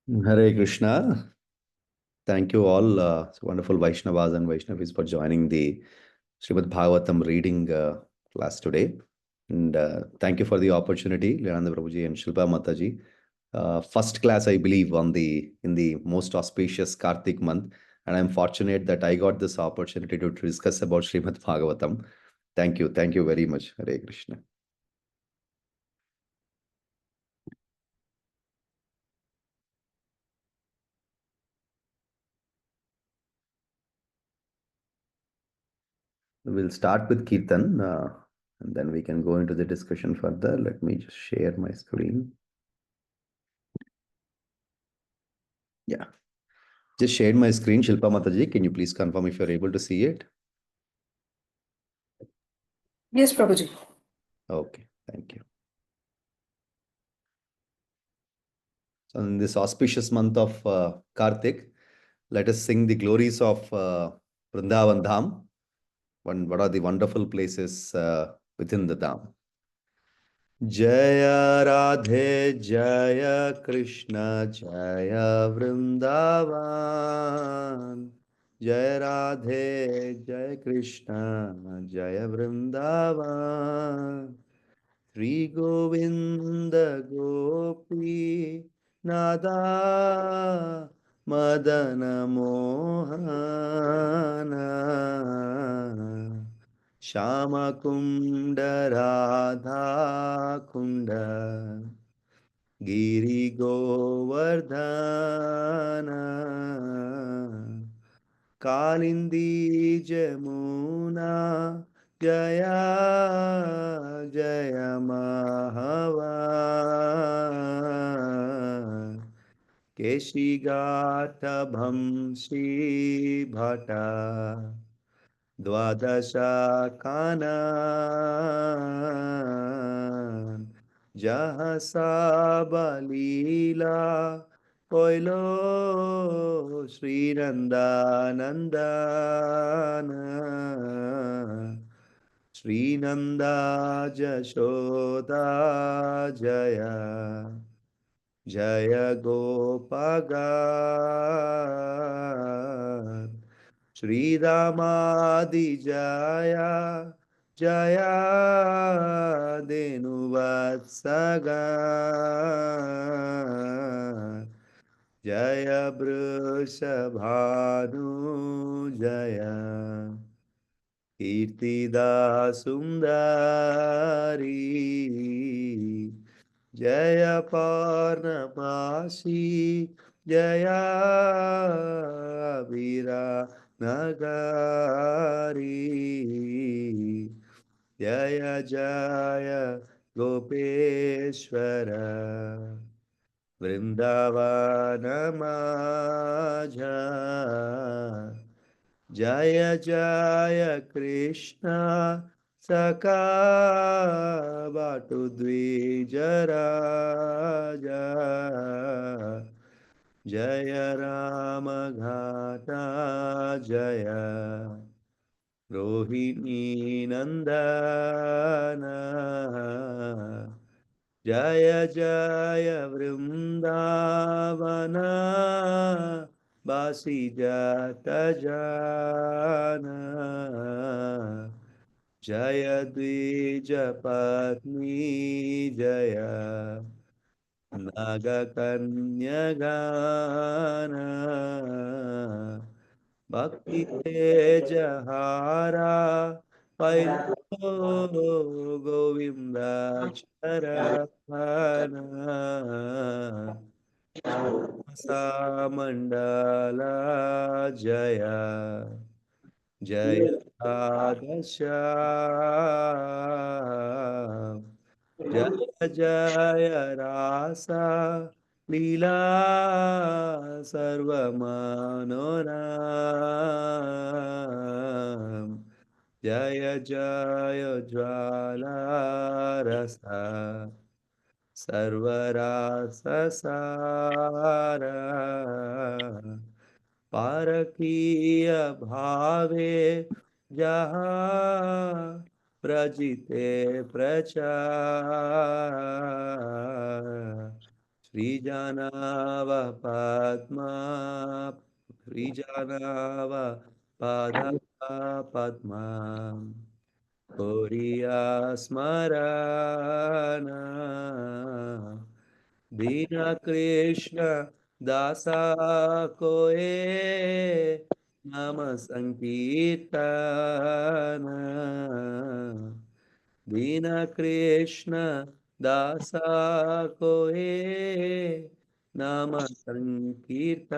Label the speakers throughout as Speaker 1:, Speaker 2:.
Speaker 1: Hare Krishna. Thank you all, wonderful Vaishnavas and Vaishnavis, for joining the Srimad Bhagavatam reading class today. And thank you for the opportunity, Lilananda Prabhuji and Shilpa Mataji. First class, I believe, in the most auspicious Kartik month, and I'm fortunate that I got this opportunity to discuss about Srimad Bhagavatam. Thank you very much, Hare Krishna. We'll start with Kirtan, and then we can go into the discussion further. Let me just share my screen. Yeah, just shared my screen. Shilpa Mataji, can you please confirm if you're able to see it?
Speaker 2: Yes, Prabhuji.
Speaker 1: Okay, thank you. So in this auspicious month of Kartik, let us sing the glories of Vrindavan Dham. What are the wonderful places within the Dham? Jaya Radhe Jaya Krishna Jaya Vrindavan Jaya Radhe Jaya Krishna Jaya Vrindavan Sri Govinda Gopi Nada Madana Mohana Shama Kunda Radha Kunda Giri Govardhana Kalindi Jamuna Jaya Jaya Mahava Keshigata Bhamsi Bhata Dwadasha Kanan Jahasa Balila Koilo Sri Nandana Sri Nanda Jashoda Jaya Jaya Gopagan Sri Ramadi Jaya Jaya Denuvatsagan Jaya Vrishabhanu Jaya Kirtida Sundari Jaya Parnamasi Jaya Vira Nagari Jaya Jaya Gopeshwara Vrindavana Maja Jaya Jaya Krishna Saka Batu Dvijaraja Jaya Rama Ghata Jaya Rohini Nandana Jaya Jaya Vrindavana Basi Jata Jana Jaya Dvija Patni Jaya Naga Kanya Gana Bhakti Tejahara Pailo Govinda Charana Sa Mandala Jaya Jaya Adasha Jaya Jaya Rasa Leela Sarva Manoram Jaya Jaya Jwala Rasa Sarvarasa Sara Parakiya Bhave Jaha Prajite Prachar श्रीजानाव Padma श्रीजानाव पादा Padma Korea स्मरण दीन कृष्ण दासा कोए नाम संकीर्तन दीन कृष्ण दासा कोए नाम संकीर्तन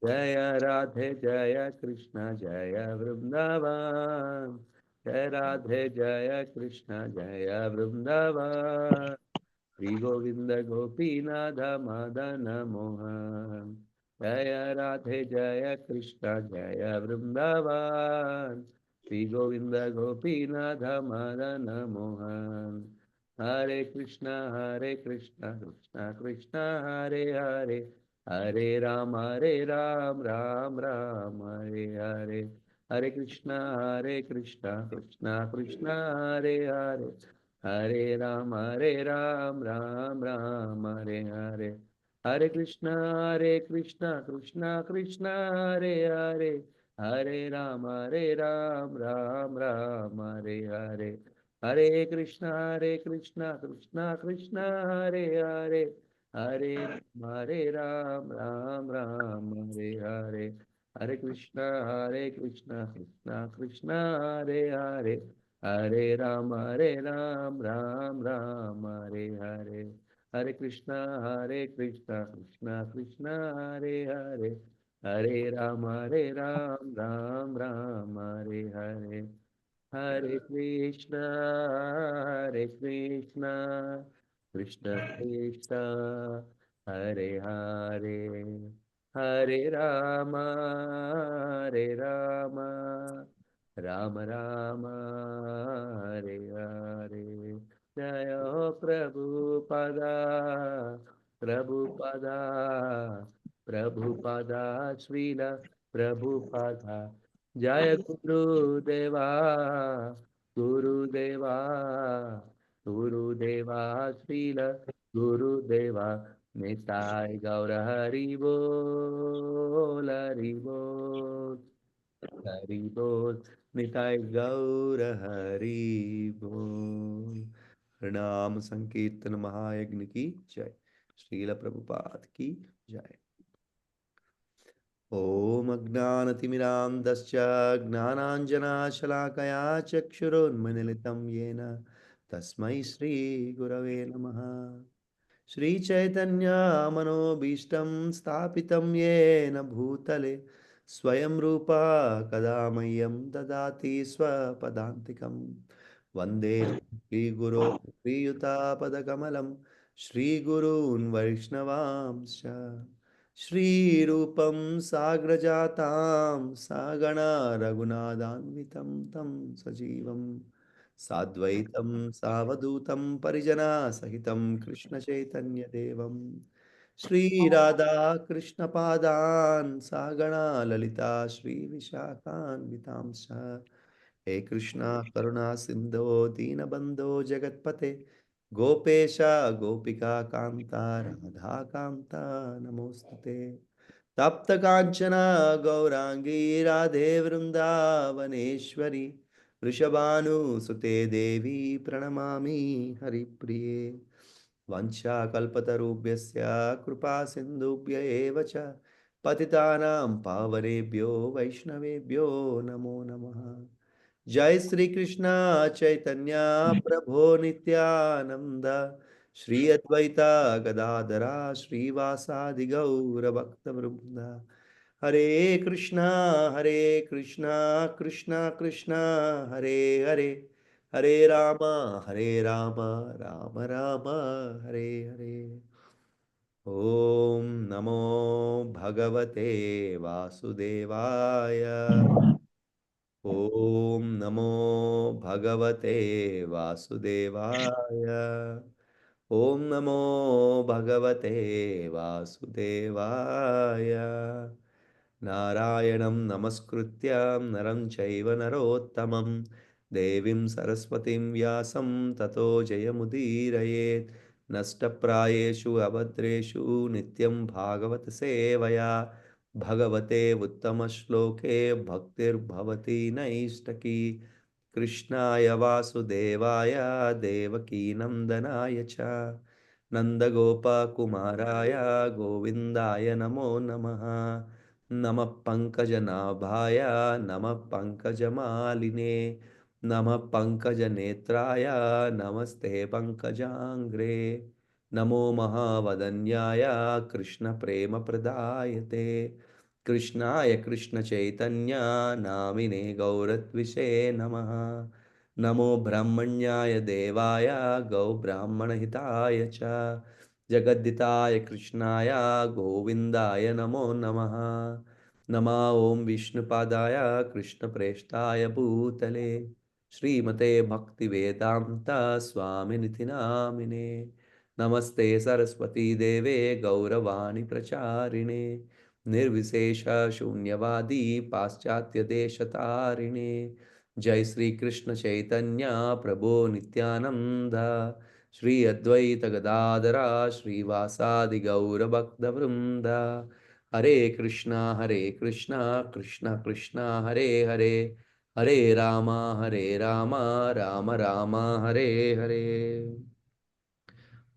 Speaker 1: जय राधे जय कृष्ण जय वृंदावन जय राधे जय कृष्ण जय वृंदावन श्री गोविंद गोपीनाथ मदन मोहन जय राधे जय कृष्ण जय वृंदावन श्री गोविंद गोपीनाथ मदन मोहन हरे कृष्ण कृष्ण कृष्ण हरे हरे हरे राम राम राम हरे हरे हरे कृष्ण कृष्ण कृष्ण हरे हरे हरे राम राम राम हरे हरे हरे कृष्ण कृष्ण कृष्ण हरे हरे हरे राम राम राम हरे हरे हरे कृष्ण कृष्ण कृष्ण हरे हरे हरे राम राम राम हरे हरे हरे कृष्ण कृष्ण कृष्ण हरे हरे हरे राम राम राम हरे हरे हरे कृष्ण कृष्ण कृष्ण हरे हरे हरे राम राम राम हरे हरे हरे कृष्ण कृष्ण कृष्ण हरे हरे हरे राम राम राम हरे हरे जय हो प्रभुपदा प्रभुपदा प्रभुपदा श्रील प्रभुपदा जय गुरुदेवा गुरुदेवा गुरुदेवा श्रील गुरुदेवा निताय गौर हरि बोल हरि बोल हरि बोल निताय गौर हरि बोल प्रणाम संकीर्तन महायज्ञ की जय श्रील प्रभुपाद की जय ॐ अज्ञानतिमिरान्धस्य ज्ञानाञ्जनाशलाकया चक्षुरोन्मिलितं येन तस्मै श्रीगुरवे नमः श्रीचैतन्यमनोभीष्टं स्थापितं येन भूतले स्वयं रूपा कदा मह्यं ददाति स्वपदान्तिकं वन्दे श्रीगुरो श्रीयुतापदकमलं श्रीगुरून् वैष्णवांश्च श्रीरूपं साग्रजातां सागणा रघुनाथान्वितं तं सजीवं साद्वैतं सावधूतं परिजनसहितं कृष्णचैतन्यदेवं श्रीराधा कृष्णपादान् सागणा ललिता श्रीविशाखान्वितांश्च हे कृष्णा करुणा सिन्धो दीनबन्धो जगत्पते गोपेश गोपिका कान्ता राधा कान्ता नमोस्तुते तप्त कांचना गौरांगी राधे वृंदावनेश्वरी वृषभानुसुते देवी प्रणमामि हरिप्रिये वंशाकल्पतरुभ्यश्च कृपा सिन्धुभ्य एव च पतितानां पावनेभ्यो वैष्णवेभ्यो नमो नमः जय श्री कृष्ण चैतन्य प्रभो नित्यानंद श्री अद्वैता गदाधरा श्रीवासादि गौर भक्त वृंद हरे कृष्णा कृष्णा कृष्णा हरे हरे हरे राम राम राम हरे हरे ओम नमो भगवते वासुदेवाय ओम नमो भगवते वासुदेवाय ओम नमो भगवते वासुदेवाय नारायणं नमस्कृत्य नरं चैव नरोत्तमं देवीं सरस्वतीं व्यासं ततो जयमुदीरयेत् नष्टप्रायेषु अभद्रेषु नित्यं भागवत सेवया भगवते उत्तमश्लोके भक्तिर्भवति नैष्टकी कृष्णाय वासुदेवाय देवकीनन्दनाय च नन्दगोपकुमाराय गोविन्दाय नमो नमः नमः पङ्कजनाभाय नमः पङ्कजमालिने नमः पङ्कजनेत्राय नमस्ते पङ्कजाङ्घ्रे नमो महावदन्याय कृष्णप्रेमप्रदायते कृष्णाय कृष्णचैतन्य नामिने गौरत्विषे नमः नमो ब्रह्मण्याय देवाय गौब्राह्मणहिताय च जगद्दिताय कृष्णाय गोविन्दाय नमो नमः नमा ॐ विष्णुपादाय कृष्णप्रेष्ठाय भूतले श्रीमते भक्तिवेदान्त स्वामिनिति नामिने नमस्ते सरस्वती देवे गौरवाणी प्रचारिणे निर्विशेष शून्यवादी पाश्चात्य देशतारिणे जय श्री कृष्ण चैतन्य प्रभो नित्यानंद श्री अद्वैत गदाधरा श्रीवासादि गौर भक्त वृंद हरे कृष्णा कृष्ण कृष्ण हरे हरे हरे राम राम राम हरे हरे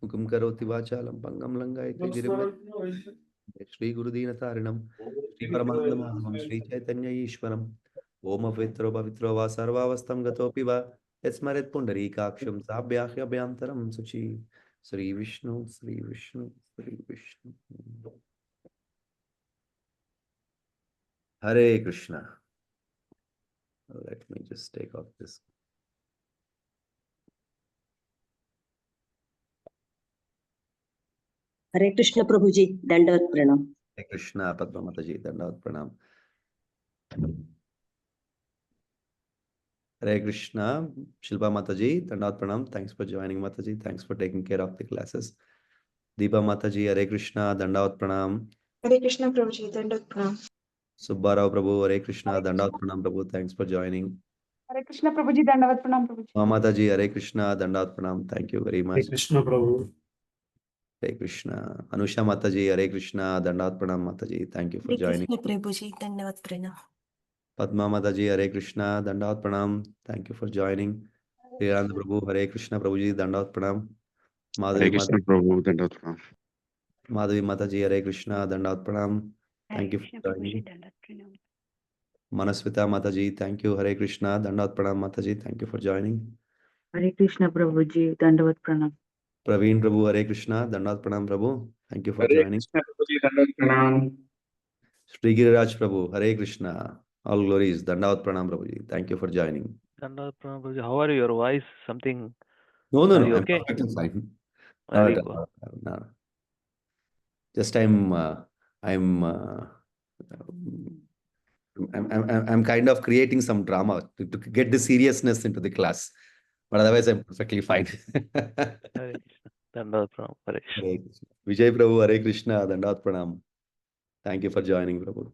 Speaker 1: मुखं करोति वाचालं पंगं लंघयते गिरिं श्री गुरुदीनतारिणं श्री परमानन्दमाधवं श्री चैतन्य ईश्वरम् ओम पवित्रो पवित्रो वा सर्वावस्थं गतोऽपि वा यस्मरेत् पुण्डरीकाक्षं साभ्याह्यभ्यन्तरं शुचि श्री विष्णु श्री विष्णु श्री विष्णु हरे Krishna let me just take off this
Speaker 2: हरे कृष्ण प्रभु जी दंडवत प्रणाम
Speaker 1: हरे कृष्णा पद्मा माता जी दंडवत प्रणाम Hare Krishna, Shilpa Mataji, Dandavat Pranam. Thanks for joining, Mataji. Thanks for taking care of the classes. Deepa Mataji, Hare Krishna, Dandavat Pranam.
Speaker 3: Hare Krishna Prabhuji, Dandavat Pranam.
Speaker 1: Subbarao Prabhu, Hare Krishna, Dandavat Pranam Prabhu. Thanks for joining.
Speaker 3: Hare Krishna Prabhuji, Dandavat Pranam Prabhuji.
Speaker 1: Mataji, Hare Krishna, Dandavat Pranam. Thank you very much.
Speaker 4: Hare Krishna Prabhu.
Speaker 1: Hare Krishna. Anusha Mataji, Hare Krishna, Dandavat Pranam Mataji. Thank you for joining.
Speaker 2: Krishna प्रभु जी धन्यवाद प्रणाम
Speaker 1: Padma Mataji, Hare Krishna, Dandavat Pranam. Thank you for joining. Lilananda Prabhu, Hare Krishna, Prabhuji, Dandavat Pranam.
Speaker 4: Hare Krishna Prabhu. Dandavat Pranam.
Speaker 1: Madhavi Mataji, Hare Krishna, Dandavat Pranam. Thank you for joining. Manaswita Mataji, thank you. Hare Krishna, Dandavat Pranam Mataji, thank you for joining.
Speaker 5: Hare Krishna Prabhuji, Dandavat Pranam.
Speaker 1: Praveen Prabhu, Hare Krishna, Dandavat Pranam Prabhu, thank you for
Speaker 4: Hare
Speaker 1: joining.
Speaker 4: Krishna Prabhuji, Dandavat Pranam.
Speaker 1: Sri Giriraj Prabhu, Hare Krishna, all glories, Dandavat Pranam Prabhuji, thank you for joining.
Speaker 6: Dandavat Pranam Prabhuji. How are you? Your voice something.
Speaker 1: No,
Speaker 6: Are you
Speaker 1: I'm
Speaker 6: okay?
Speaker 1: perfectly fine.
Speaker 6: Very
Speaker 1: Not,
Speaker 6: good.
Speaker 1: no. Just I'm kind of creating some drama to get the seriousness into the class, but otherwise I'm perfectly fine.
Speaker 6: Hare Krishna. Dandavat Pranam. Hare Krishna.
Speaker 1: Hare Krishna. Vijay Prabhu, Hare Krishna, Dandavat Pranam. Thank you for joining, Prabhu.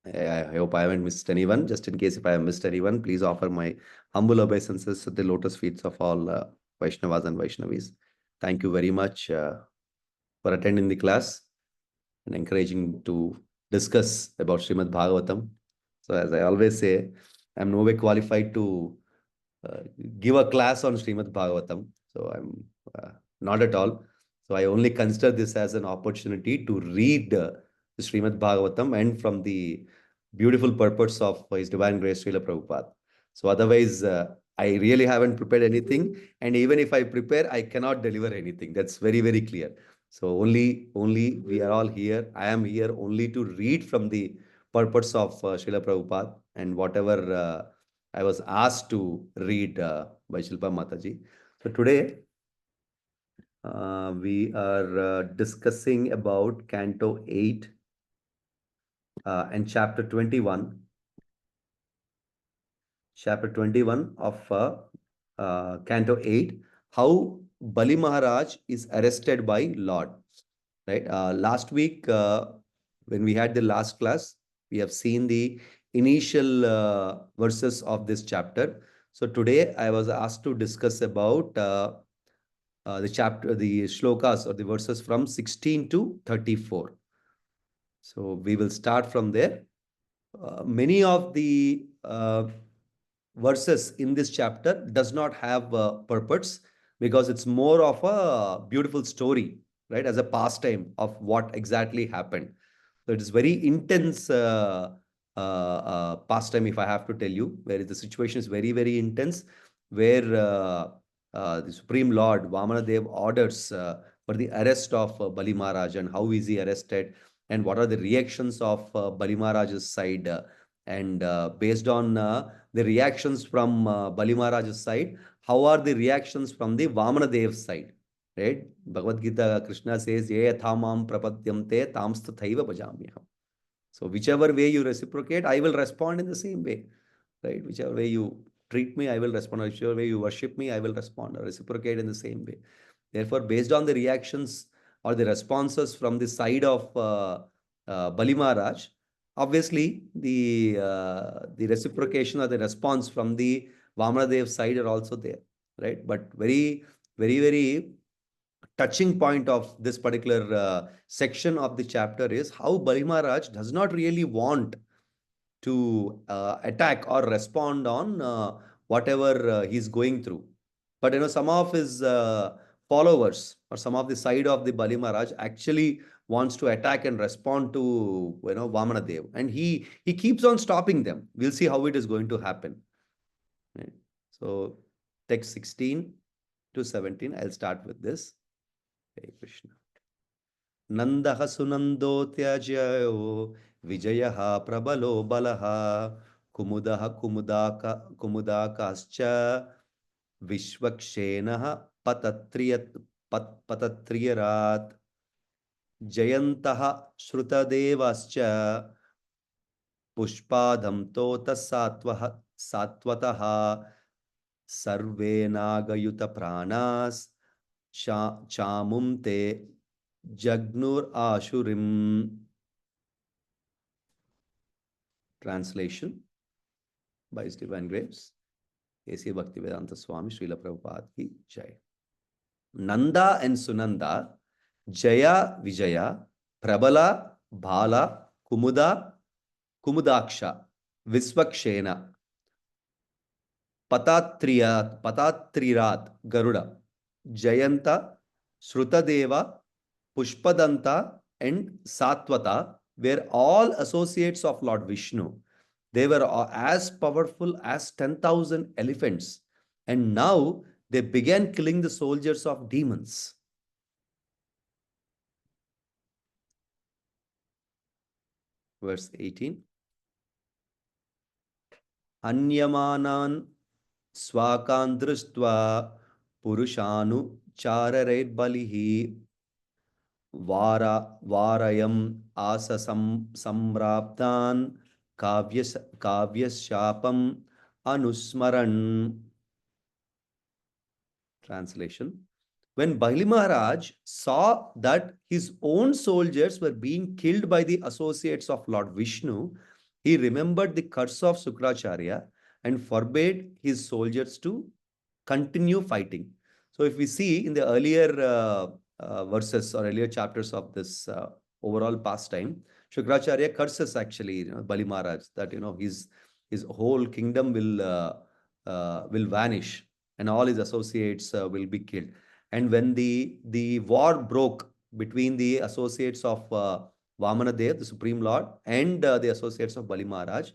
Speaker 1: I hope I haven't missed anyone. Just in case if I have missed anyone, please offer my humble obeisances at the lotus feet of all Vaishnavas and Vaishnavis. Thank you very much for attending the class and encouraging to discuss about Srimad Bhagavatam. So as I always say, I'm no way qualified to give a class on Srimad Bhagavatam. So I'm not at all. So I only consider this as an opportunity to read the Srimad Bhagavatam and from the beautiful purpose of His Divine Grace Srila Prabhupada. So otherwise, I really haven't prepared anything. And even if I prepare, I cannot deliver anything. That's very, very clear. So only we are all here. I am here only to read from the purpose of Srila Prabhupada and whatever I was asked to read by Shilpa Mataji. So today we are discussing about Canto 8 and Chapter 21. Chapter 21 of Canto 8, how Bali Maharaj is arrested by Lord. Right? Last week when we had the last class, we have seen the initial verses of this chapter. So today I was asked to discuss about the shlokas or the verses from 16 to 34. So we will start from there. Many of the verses in this chapter does not have purpose, because it's more of a beautiful story, right? As a pastime of what exactly happened. So it is very intense pastime, if I have to tell you, where the situation is very, very intense, where the Supreme Lord Vamanadev orders for the arrest of Bali Maharaj, and how is he arrested, and what are the reactions of Bali Maharaj's side, and based on the reactions from Bali Maharaj's side, how are the reactions from the Vamanadev's side, right? Bhagavad Gita, Krishna says, Ye yathamam prapadyamte tamstathaiva bhajamyaham. So whichever way you reciprocate, I will respond in the same way, right? Whichever way you treat me, I will respond. Whichever way you worship me, I will respond or reciprocate in the same way. Therefore, based on the reactions or the responses from the side of Bali Maharaj, obviously the reciprocation or the response from the Vamanadev side are also there, right? But very, very, very touching point of this particular section of the chapter is how Bali Maharaj does not really want to attack or respond on whatever he's going through. But some of his followers or some of the side of the Bali Maharaj actually wants to attack and respond to Vamanadev, and he keeps on stopping them. We'll see how it is going to happen. Right? So text 16 to 17. I'll start with this. Hare Krishna. Nandaha sunando tyajyo vijayaha prabalo balaha kumudaha kumudakascha vishvakshenaha patatriyarat jayantaha shrutadevascha pushpadam tota satvataha sarve nagayuta pranas chamumte Jagnur Ashurim. Translation by His Divine Grace, A.C. Bhaktivedanta Swami Srila Prabhupada ki Jai. Nanda and Sunanda, Jaya Vijaya, Prabala, Bhala, Kumudaksha, Visvakshena, Patatrirat, Garuda, Jayanta, Shrutadeva, Pushpadanta and Satvata were all associates of Lord Vishnu. They were as powerful as 10,000 elephants, and now they began killing the soldiers of demons. Verse 18. Anyamanan swakan drishtva purushanu chararet balihi Varayam asa samraptan kavyashapam anusmaran. Translation. When Bali Maharaj saw that his own soldiers were being killed by the associates of Lord Vishnu, he remembered the curse of Sukracharya and forbade his soldiers to continue fighting. So if we see in the earlier verses or earlier chapters of this overall pastime, Shukracharya curses actually Bali Maharaj that his whole kingdom will vanish and all his associates will be killed. And when the war broke between the associates of Vamanadev, the Supreme Lord, and the associates of Bali Maharaj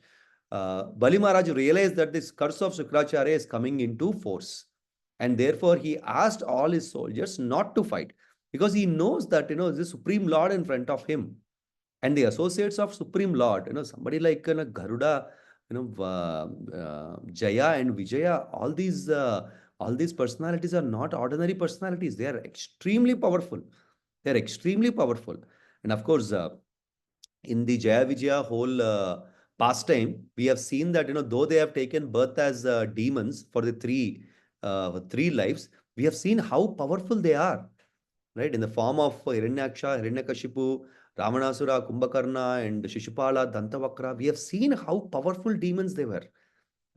Speaker 1: realized that this curse of Shukracharya is coming into force. And therefore, he asked all his soldiers not to fight, because he knows that, the Supreme Lord in front of him. And the associates of Supreme Lord, somebody like Garuda, Jaya and Vijaya, all these personalities are not ordinary personalities. They are extremely powerful. They are extremely powerful. And of course, in the Jaya Vijaya whole pastime, we have seen that, though they have taken birth as demons for the three lives, we have seen how powerful they are, right? In the form of Hiranyaksha, Hiranyakashipu, Ravanasura, Kumbhakarna, and Shishupala, Dantavakra, we have seen how powerful demons they were,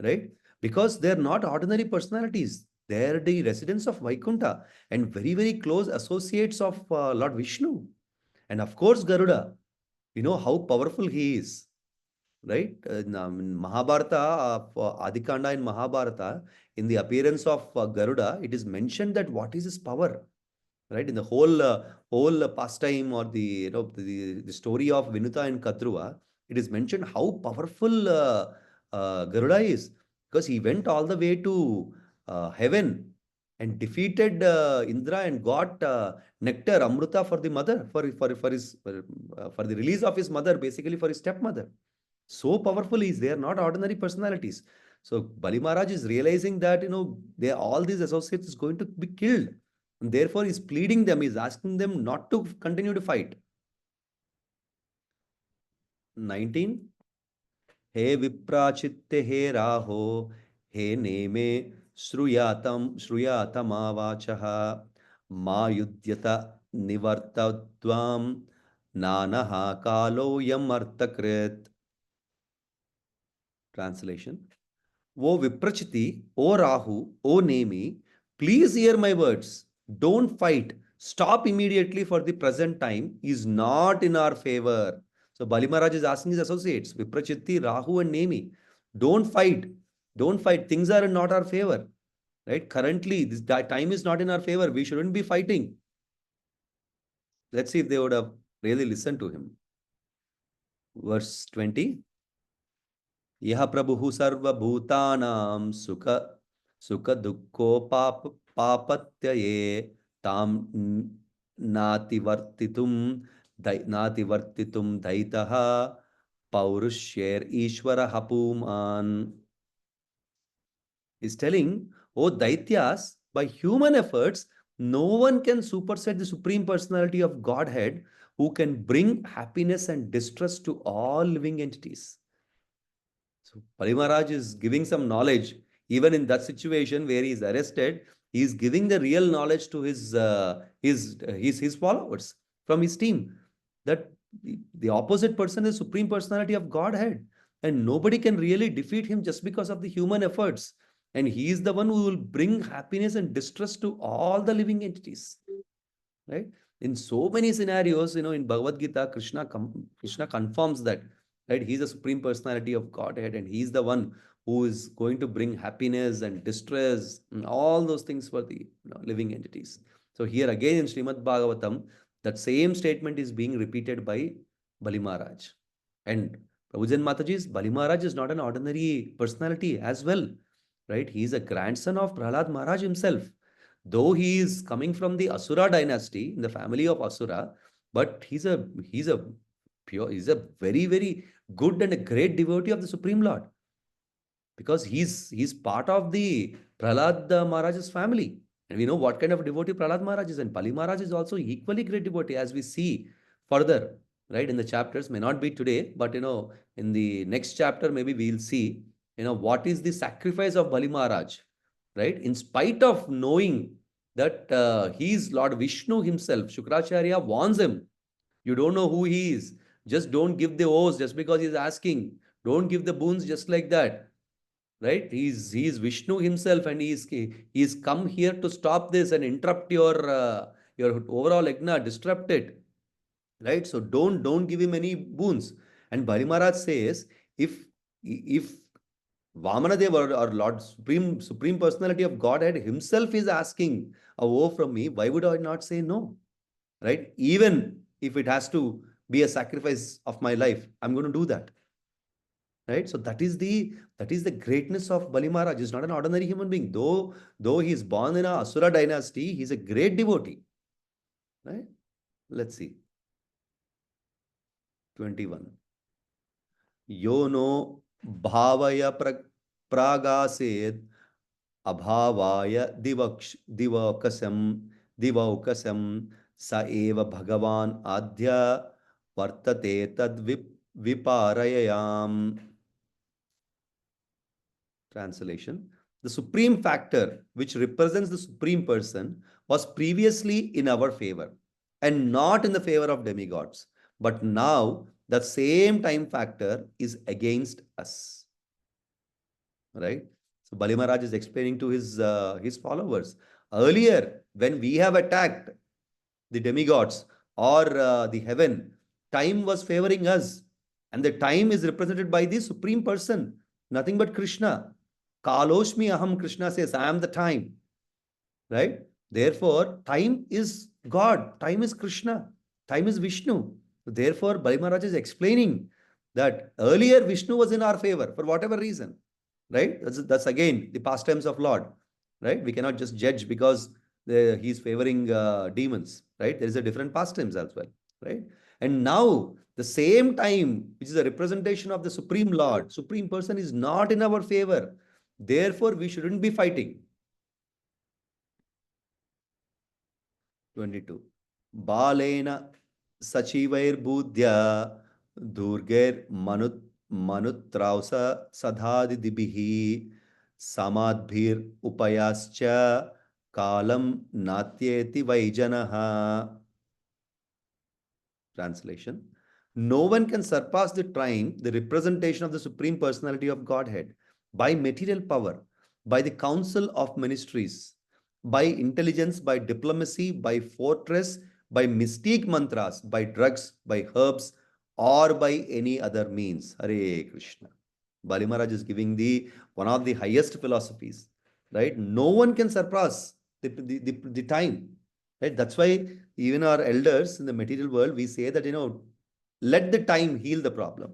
Speaker 1: right? Because they're not ordinary personalities. They're the residents of Vaikuntha and very, very close associates of Lord Vishnu. And of course, Garuda, you know how powerful he is, right? In Mahabharata, Adikanda in Mahabharata, in the appearance of Garuda, it is mentioned that what is his power, right? In the whole pastime or the story of Vinuta and Kadruva, it is mentioned how powerful Garuda is, because he went all the way to heaven and defeated Indra and got nectar, Amruta for the mother, for the release of his mother, basically for his stepmother. So powerful is, they are not ordinary personalities. So Bali Maharaj is realizing that, all these associates is going to be killed. And therefore, he's pleading them, he's asking them not to continue to fight. 19. He viprachitte he raho, he neme shruyatamavachaha, ma yudhyata nivartadvam, nanaha kaloyam artakrit. Translation. O Viprachiti, O Rahu, O Nemi, please hear my words. Don't fight. Stop immediately, for the present time is not in our favor. So Bali Maharaj is asking his associates, Viprachiti, Rahu and Nemi, don't fight. Don't fight. Things are not our favor. Right? Currently, this time is not in our favor. We shouldn't be fighting. Let's see if they would have really listened to him. Verse 20. यह प्रभुः सर्वभूतानां सुख दुःखो पापत्यये ताम नातिवर्तितुं दैतः पौरुष्येर ईश्वरः पुमान्. Is telling, oh Daityas, by human efforts, no one can supersede the Supreme Personality of Godhead, who can bring happiness and distress to all living entities. So Bali Maharaj is giving some knowledge, even in that situation where he is arrested. He is giving the real knowledge to his followers from his team, that the opposite person is Supreme Personality of Godhead, and nobody can really defeat him just because of the human efforts. And he is the one who will bring happiness and distress to all the living entities, right? In so many scenarios, in Bhagavad Gita, Krishna confirms that, right? He is the Supreme Personality of Godhead, and he is the one who is going to bring happiness and distress and all those things for the living entities. So here again in Srimad Bhagavatam, that same statement is being repeated by Bali Maharaj. And Prabhuji and Mataji, Bali Maharaj is not an ordinary personality as well, right? He is a grandson of Prahlad Maharaj himself. Though he is coming from the Asura dynasty, in the family of Asura, but he's a very, very good and a great devotee of the Supreme Lord, because he's part of the Prahlad Maharaj's family. And we know what kind of devotee Prahlad Maharaj is, and Bali Maharaj is also equally great devotee, as we see further, right, in the chapters. May not be today, but in the next chapter, maybe we'll see, what is the sacrifice of Bali Maharaj, right? In spite of knowing that he is Lord Vishnu himself, Shukracharya warns him, you don't know who he is. Just don't give the oaths just because he's asking. Don't give the boons just like that, right? He's Vishnu himself, and he's come here to stop this and interrupt your overall yajna, disrupt it, right? So don't give him any boons. And Bali Maharaj says, if Vamanadev or Lord Supreme Personality of Godhead himself is asking a woe from me, why would I not say no, right? Even if it has to be a sacrifice of my life, I'm going to do that, right? So that is the greatness of Bali Maharaj. He's not an ordinary human being. Though he is born in a Asura dynasty, he's a great devotee, right? Let's see. 21. Yono bhavaya pragased abhavaya divaukasam sa eva bhagavan adhya vartate tad viparayayam. Translation. The supreme factor which represents the Supreme Person was previously in our favor and not in the favor of demigods. But now the same time factor is against us. Right? So Bali Maharaj is explaining to his followers. Earlier, when we have attacked the demigods or the heaven, time was favoring us. And the time is represented by the Supreme Person, nothing but Krishna. Kaloshmi Aham, Krishna says, I am the time. Right? Therefore, time is God, time is Krishna, time is Vishnu. Therefore, Bali Maharaj is explaining that earlier Vishnu was in our favor for whatever reason. Right? That's again the pastimes of Lord. Right? We cannot just judge because he's favoring demons. Right? There is a different pastimes as well. Right? And now the same time, which is a representation of the Supreme Lord, Supreme Person is not in our favor. Therefore, we shouldn't be fighting. 22. Balena Sachivair Budhya Durger Manutrausa Sadhadi Dibihi Samadbhir Upayascha Kalam Natyeti Vaijanaha. Translation. No one can surpass the trine, the representation of the Supreme Personality of Godhead, by material power, by the council of ministries, by intelligence, by diplomacy, by fortress, by mystique mantras, by drugs, by herbs, or by any other means. Hare Krishna. Bali Maharaj is giving one of the highest philosophies. Right? No one can surpass the time. Right? That's why even our elders in the material world, we say that, let the time heal the problem.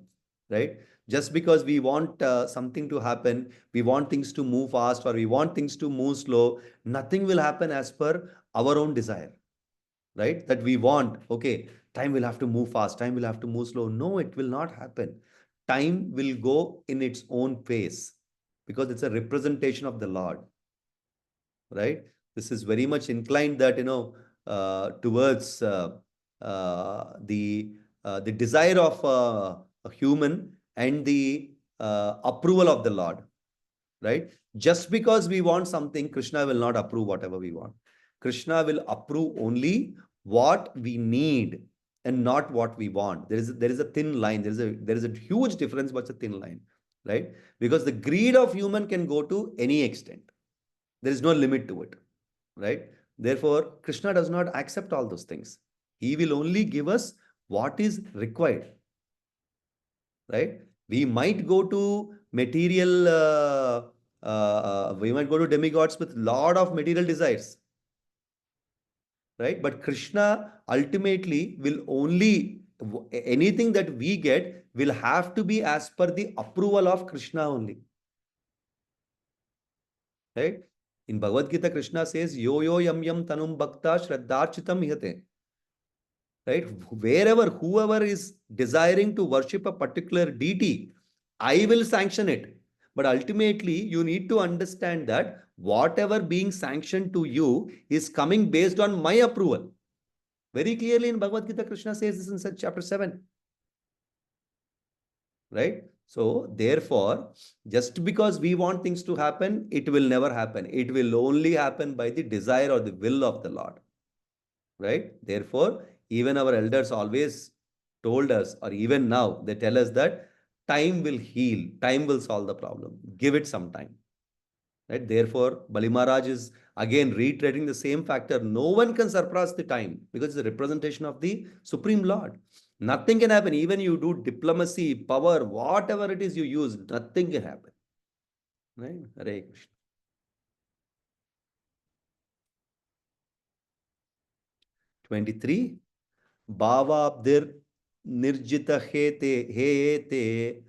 Speaker 1: Right? Just because we want something to happen, we want things to move fast or we want things to move slow, nothing will happen as per our own desire. Right? That we want, okay, time will have to move fast, time will have to move slow. No, it will not happen. Time will go in its own pace because it's a representation of the Lord. Right? This is very much inclined that, towards the desire of a human and the approval of the Lord. Right? Just because we want something, Krishna will not approve whatever we want. Krishna will approve only what we need and not what we want. There is a thin line. There is a huge difference, but it's a thin line. Right? Because the greed of human can go to any extent. There is no limit to it. Right? Therefore, Krishna does not accept all those things. He will only give us what is required. Right? We might go to material, we might go to demigods with lot of material desires. Right? But Krishna ultimately will only, anything that we get will have to be as per the approval of Krishna only. Right? In Bhagavad Gita, Krishna says, Yo yo yam yam tanum bhakta shraddharchitam ihate. Right? Wherever, whoever is desiring to worship a particular deity, I will sanction it. But ultimately, you need to understand that whatever being sanctioned to you is coming based on my approval. Very clearly in Bhagavad Gita, Krishna says this in chapter 7. Right? So, therefore, just because we want things to happen, it will never happen. It will only happen by the desire or the will of the Lord. Right? Therefore, even our elders always told us, or even now, they tell us that time will heal, time will solve the problem. Give it some time. Right? Therefore, Bali Maharaj is again reiterating the same factor. No one can surpass the time because it's a representation of the Supreme Lord. Nothing can happen. Even you do diplomacy, power, whatever it is you use, nothing can happen. Right? Hare Krishna. 23. Bhavabdir nirjita hete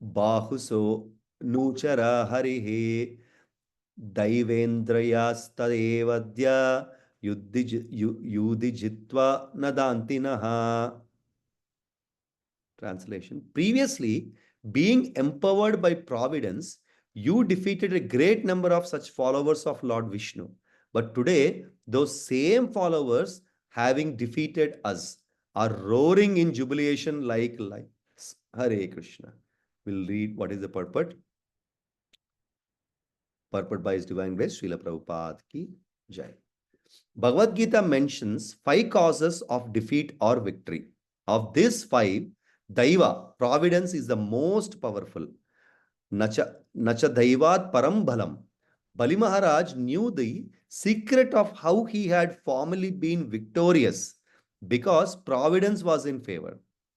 Speaker 1: bahuso nuchara harihe Daivendrayastadevadya yudhijitva nadantinaha. Translation. Previously, being empowered by providence, you defeated a great number of such followers of Lord Vishnu. But today, those same followers, having defeated us, are roaring in jubilation like lions. Hare Krishna. We'll read what is the purport. Purport by His Divine Grace, Srila Prabhupada ki Jai. Bhagavad Gita mentions 5 causes of defeat or victory. Of these five, Daiva, providence, is the most powerful. Nacha Daivat Param Bhalam. Bali Maharaj knew the secret of how he had formerly been victorious because providence was in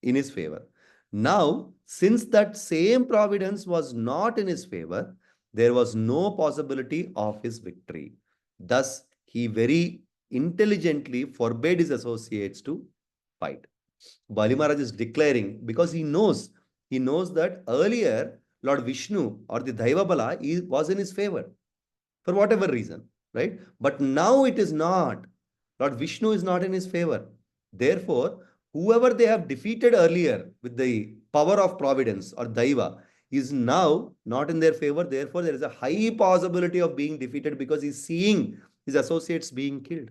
Speaker 1: his favor. Now, since that same providence was not in his favor, there was no possibility of his victory. Thus, he very intelligently forbade his associates to fight. Bali Maharaj is declaring because he knows that earlier Lord Vishnu or the Daiva Bala was in his favor for whatever reason, right? But now it is not. Lord Vishnu is not in his favor. Therefore, whoever they have defeated earlier with the power of providence or Daiva is now not in their favor. Therefore, there is a high possibility of being defeated because he's seeing his associates being killed.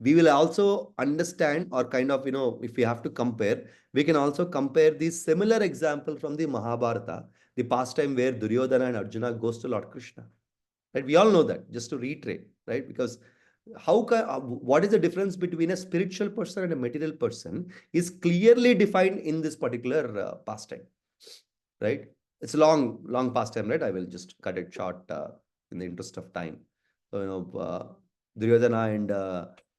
Speaker 1: We will also understand, or kind of, if we have to compare, we can also compare the similar example from the Mahabharata, the pastime where Duryodhana and Arjuna goes to Lord Krishna. Right? We all know that, just to reiterate, right? Because what is the difference between a spiritual person and a material person is clearly defined in this particular pastime, right? It's a long pastime, right? I will just cut it short in the interest of time. So, Duryodhana and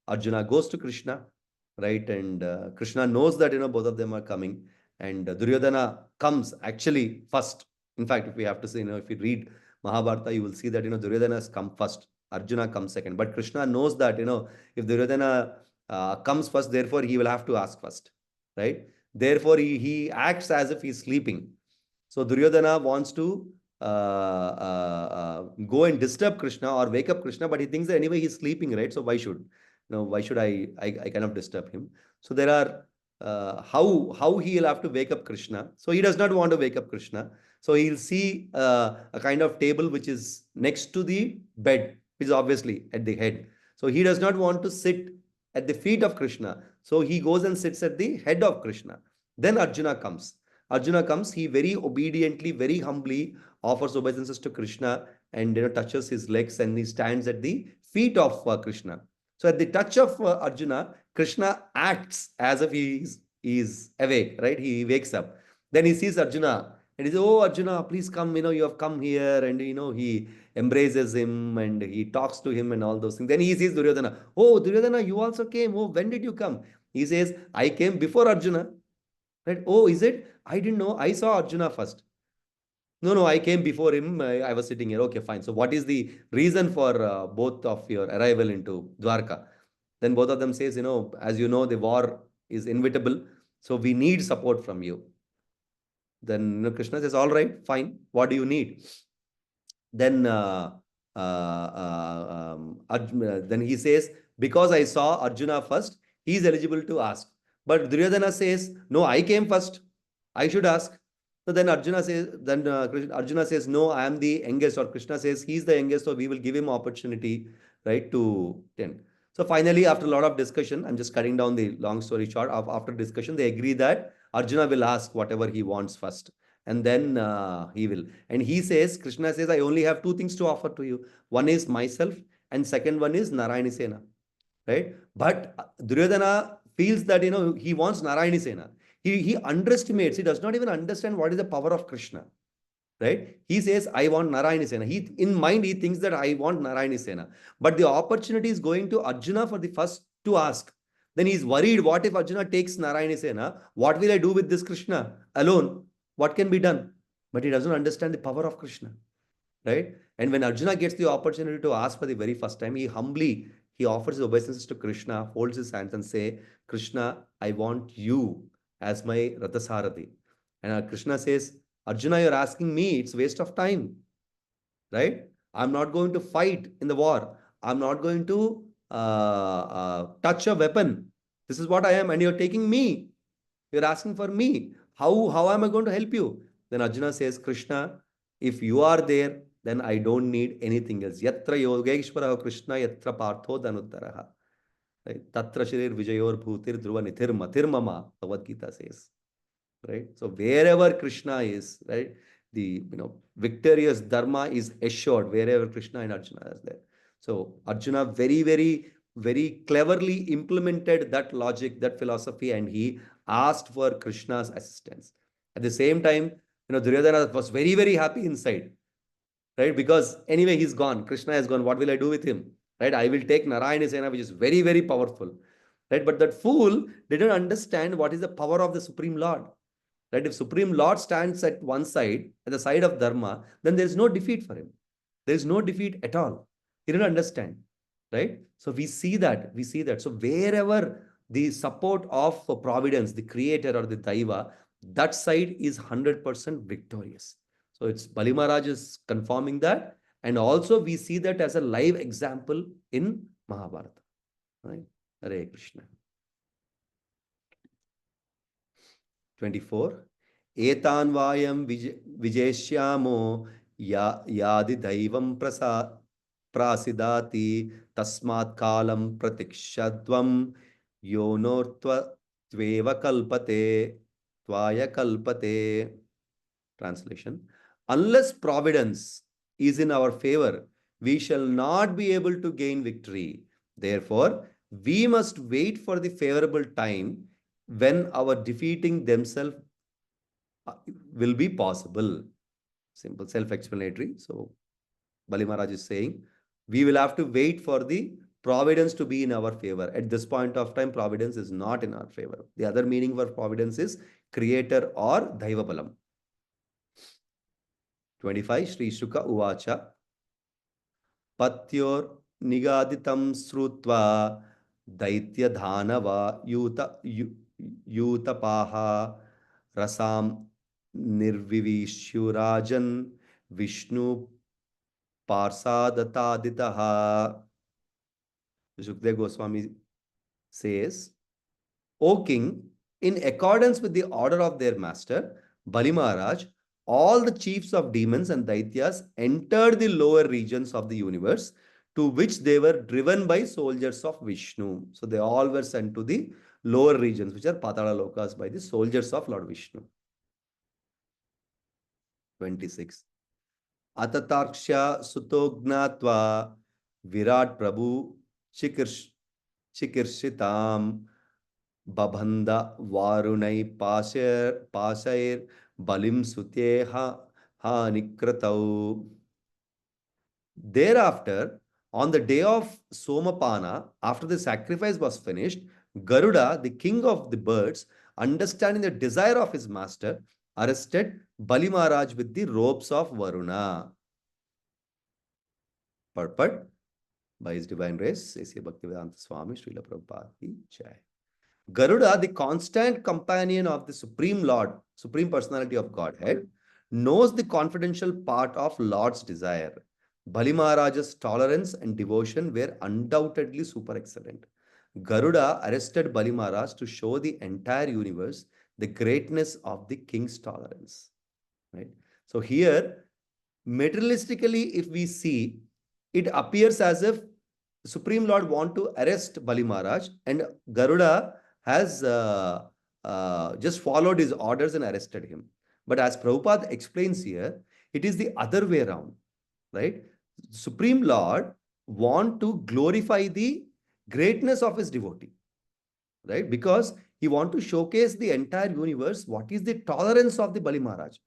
Speaker 1: Arjuna goes to Krishna, right? And Krishna knows that, both of them are coming. And Duryodhana comes actually first. In fact, if we have to say, if you read Mahabharata, you will see that, Duryodhana has come first. Arjuna comes second. But Krishna knows that, if Duryodhana comes first, therefore he will have to ask first, right? Therefore, he acts as if he's sleeping. So Duryodhana wants to go and disturb Krishna or wake up Krishna, but he thinks that anyway he's sleeping, right? So why should I kind of disturb him? So there are how he'll have to wake up Krishna. So he does not want to wake up Krishna. So he'll see a kind of table which is next to the bed, which is obviously at the head. So he does not want to sit at the feet of Krishna. So he goes and sits at the head of Krishna. Then Arjuna comes. He very obediently, very humbly offers obeisances to Krishna and touches his legs, and he stands at the feet of Krishna. So at the touch of Arjuna, Krishna acts as if he is awake, right? He wakes up. Then he sees Arjuna and he says, "Oh, Arjuna, please come, you have come here." And, he embraces him and he talks to him and all those things. Then he sees Duryodhana. "Oh, Duryodhana, you also came. Oh, when did you come?" He says, "I came before Arjuna." Right? "Oh, is it? I didn't know. I saw Arjuna first." No, I came before him. I was sitting here. Okay, fine. So what is the reason for both of your arrival into Dwarka? Then both of them says, as you know, the war is inevitable. So we need support from you. Then Krishna says, "All right, fine. What do you need?" Then then he says, "Because I saw Arjuna first, he is eligible to ask." But Duryodhana says, "No, I came first. I should ask." So then Arjuna says, "No, I am the youngest." Or Krishna says, "He's the youngest, so we will give him opportunity, right, to tend." So finally, after a lot of discussion, I'm just cutting down the long story short. After discussion, they agree that Arjuna will ask whatever he wants first, and then he will. And he says, Krishna says, "I only have two things to offer to you. One is myself, and second one is Narayani Sena." Right? But Duryodhana feels that he wants Narayani Sena. He underestimates. He does not even understand what is the power of Krishna. Right? He says, "I want Narayani Sena." In mind, he thinks that I want Narayani Sena. But the opportunity is going to Arjuna for the first to ask. Then he's worried, what if Arjuna takes Narayani Sena? What will I do with this Krishna alone? What can be done? But he doesn't understand the power of Krishna. Right? And when Arjuna gets the opportunity to ask for the very first time, he offers his obeisances to Krishna, holds his hands and say, "Krishna, I want you as my Rathasarathi." And Krishna says, "Arjuna, you're asking me, it's waste of time. Right? I'm not going to fight in the war. I'm not going to touch a weapon. This is what I am, and you're taking me. You're asking for me. How am I going to help you?" Then Arjuna says, "Krishna, if you are there, then I don't need anything else. Yatra yogeshwara Krishna, yatra partho dhanuttaraha. Right? Tatra shirir vijayor bhutir dhruva nithir mathir mama," Bhagavad Gita says. Right? So wherever Krishna is, right, the victorious dharma is assured wherever Krishna and Arjuna is there. So Arjuna very, very very cleverly implemented that logic, that philosophy, and he asked for Krishna's assistance. At the same time, Duryodhana was very, very happy inside, right? Because anyway, he's gone. Krishna has gone. What will I do with him? Right? I will take Narayana Sena, which is very, very powerful. Right? But that fool didn't understand what is the power of the Supreme Lord. Right? If Supreme Lord stands at one side, at the side of Dharma, then there is no defeat for him. There is no defeat at all. He didn't understand. Right? So we see that. We see that. So wherever the support of Providence, the Creator or the Daiva, that side is 100% victorious. So it's Bali Maharaj is confirming that. And also we see that as a live example in Mahabharata. Right? Hare Krishna. 24. Etan vayam vijeshyamo yadi daivam prasidati tasmat kalam pratikshadvam yonortva tveva kalpate tvaya kalpate. Translation: unless providence is in our favor, we shall not be able to gain victory. Therefore, we must wait for the favorable time when our defeating themselves will be possible. Simple, self-explanatory. So, Bali Maharaj is saying, we will have to wait for the providence to be in our favor. At this point of time, providence is not in our favor. The other meaning for providence is creator or Daiva Balam. 25. Sri Shuka Uvacha Patyor Nigaditam Srutva Daitya Dhanava Yutapaha Rasam Nirvivishurajan Vishnu Parsadataditaha. Shukdev Goswami says, O king, in accordance with the order of their master, Bali Maharaj, all the chiefs of demons and daityas entered the lower regions of the universe, to which they were driven by soldiers of Vishnu. So they all were sent to the lower regions, which are Patala Lokas, by the soldiers of Lord Vishnu. 26. Atatarksha sutognatva Virat Prabhu Chikirshitam Babhanda Varunai Pashair Balim Sutyeha Hanikratau. Thereafter, on the day of Somapana, after the sacrifice was finished, Garuda, the king of the birds, understanding the desire of his master, arrested Bali Maharaj with the ropes of Varuna. Purport by His Divine Grace, A.C. Bhaktivedanta Swami, Srila Prabhupada Ki Jai. Garuda, the constant companion of the Supreme Lord, Supreme Personality of Godhead, knows the confidential part of Lord's desire. Bali Maharaj's tolerance and devotion were undoubtedly super excellent. Garuda arrested Bali Maharaj to show the entire universe the greatness of the king's tolerance. Right? So here, materialistically, if we see, it appears as if Supreme Lord want to arrest Bali Maharaj, and Garuda has just followed his orders and arrested him. But as Prabhupada explains here, it is the other way around, right? Supreme Lord want to glorify the greatness of his devotee, right? Because he want to showcase the entire universe what is the tolerance of the Bali Maharaj.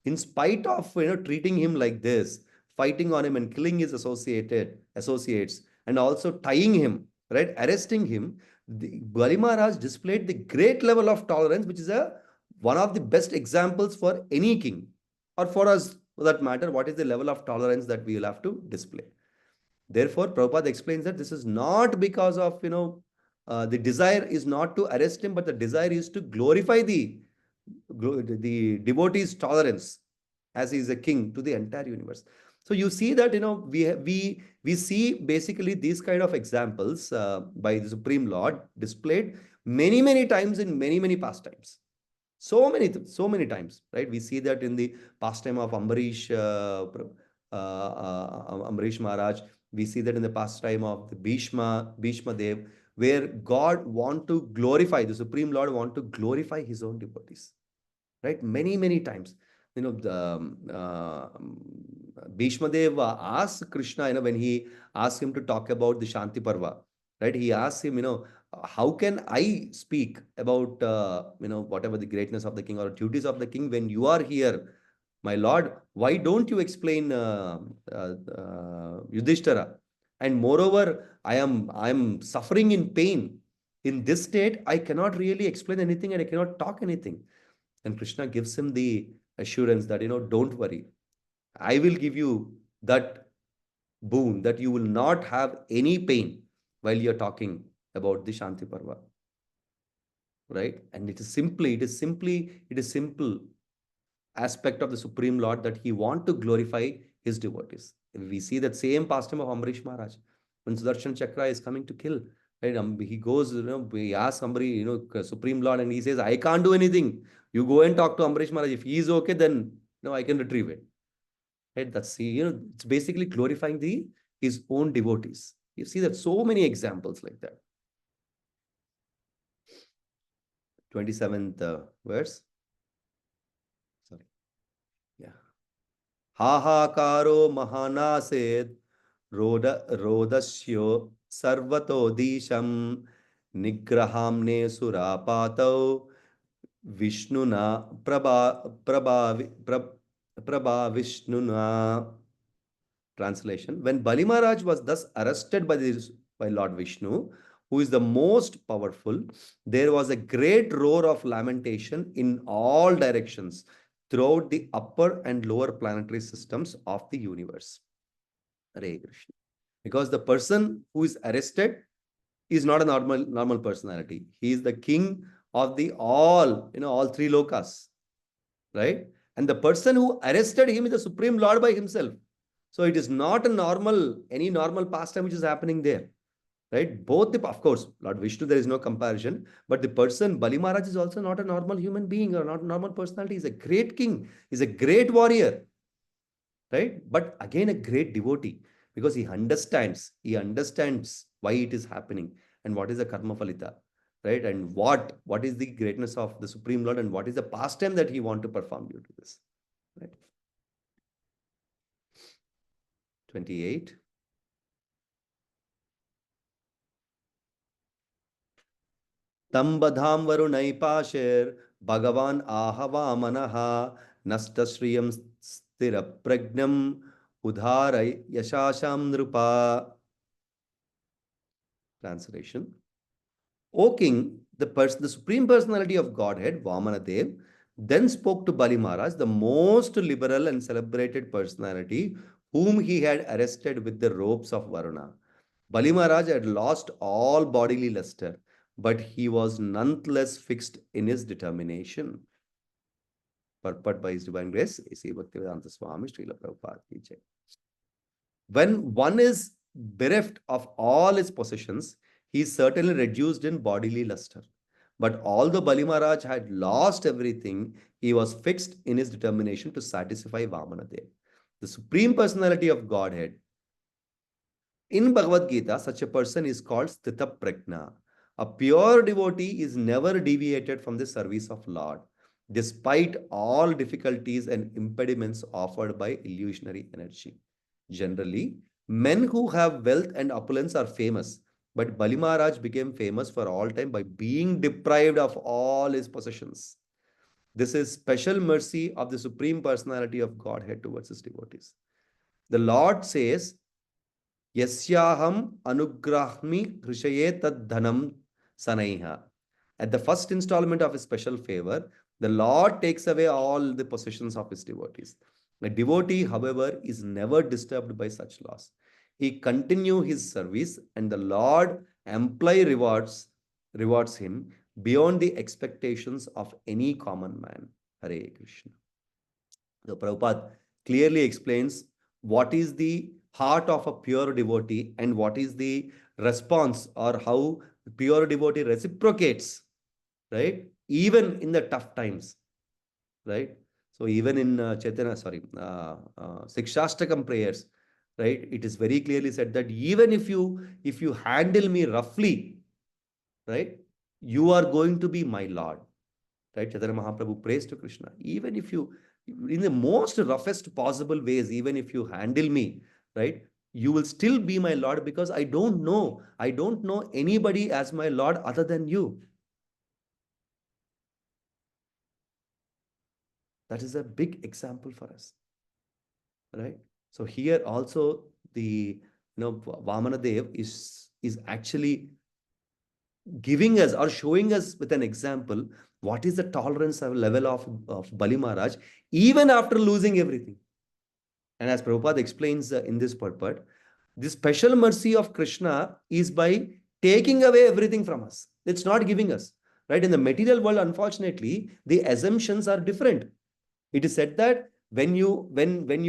Speaker 1: In spite of treating him like this, fighting on him and killing his associates, and also tying him, right, arresting him, the Bali Maharaj displayed the great level of tolerance, which is one of the best examples for any king, or for us for that matter. What is the level of tolerance that we will have to display? Therefore, Prabhupada explains that this is not because of the desire is not to arrest him, but the desire is to glorify the devotee's tolerance, as he is a king to the entire universe. So you see that we see basically these kind of examples by the Supreme Lord displayed many times in many pastimes. So many times, right? We see that in the pastime of Ambarish Maharaj. We see that in the pastime of the Bhishma Dev, where God want to glorify, the Supreme Lord want to glorify his own devotees, right? Many times. Bhishma Dev asked Krishna, when he asked him to talk about the Shanti Parva, right? He asks him, how can I speak about, whatever the greatness of the king or duties of the king when you are here, my lord? Why don't you explain Yudhishthira? And moreover, I am suffering in pain. In this state, I cannot really explain anything and I cannot talk anything. And Krishna gives him the assurance that, don't worry. I will give you that boon that you will not have any pain while you're talking about the Shanti Parva. Right? And it is simple aspect of the Supreme Lord that he want to glorify his devotees. We see that same pastime of Amrish Maharaj. When Sudarshan Chakra is coming to kill, right? He goes, he asks somebody, Supreme Lord, and he says, I can't do anything. You go and talk to Amrish Maharaj. If he is okay, then I can retrieve it. Right? That's it's basically glorifying his own devotees. You see that so many examples like that. 27th verse. Sorry. Yeah. Hahakaro mahanased rodasyo sarvato disham nigrahamne surapatau Vishnuna Prabha Vishnuna. Translation: when Bali Maharaj was thus arrested by Lord Vishnu, who is the most powerful, there was a great roar of lamentation in all directions throughout the upper and lower planetary systems of the universe. Hare Krishna. Because the person who is arrested is not a normal personality. He is the king of all three lokas, right? And the person who arrested him is the Supreme Lord by himself. So it is not any normal pastime which is happening there, right? Of course, Lord Vishnu, there is no comparison, but the person, Bali Maharaj, is also not a normal human being or not a normal personality. He's a great king. He's a great warrior, right? But again, a great devotee, because he understands why it is happening and what is the karma phalita, right? And what is the greatness of the Supreme Lord and what is the pastime that he want to perform due to this, right? 28. Tambadham varunai pasher Bhagavan ahava manaha nastashriyam stira pragnam udharai yashasham nrupa. Translation: O King, the Supreme Personality of Godhead, Vamanadev, then spoke to Bali Maharaj, the most liberal and celebrated personality, whom he had arrested with the ropes of Varuna. Bali Maharaj had lost all bodily luster, but he was nonetheless fixed in his determination. Purport by His Divine Grace, A.C. Bhaktivedanta Swami, Srila Prabhupada ki jai. When one is bereft of all his possessions, he is certainly reduced in bodily luster. But although Bali Maharaj had lost everything, he was fixed in his determination to satisfy Vamanadev, the Supreme Personality of Godhead. In Bhagavad Gita, such a person is called Sthita Prajna. A pure devotee is never deviated from the service of Lord, despite all difficulties and impediments offered by illusionary energy. Generally, men who have wealth and opulence are famous, but Bali Maharaj became famous for all time by being deprived of all his possessions. This is special mercy of the Supreme Personality of Godhead towards his devotees. The Lord says, Yasyaham anugrahmi hrishaye tad dhanam sanaiha. At the first installment of his special favor, the Lord takes away all the possessions of his devotees. A devotee, however, is never disturbed by such loss. He continues his service and the Lord amply rewards him beyond the expectations of any common man. Hare Krishna. So Prabhupada clearly explains what is the heart of a pure devotee and what is the response or how the pure devotee reciprocates, right? Even in the tough times, right? So even in Sikshastakam prayers, right? It is very clearly said that even if you handle me roughly, right? You are going to be my Lord, right? Chaitanya Mahaprabhu prays to Krishna. Even if you, in the most roughest possible ways, even if you handle me, right? you will still be my Lord, because I don't know anybody as my Lord other than you. That is a big example for us, right? So here also the Vamana Dev is actually giving us or showing us with an example what is the tolerance level of Bali Maharaj even after losing everything. And as Prabhupada explains in this purport, the special mercy of Krishna is by taking away everything from us. It's not giving us, right? In the material world, unfortunately, the assumptions are different. It is said that when you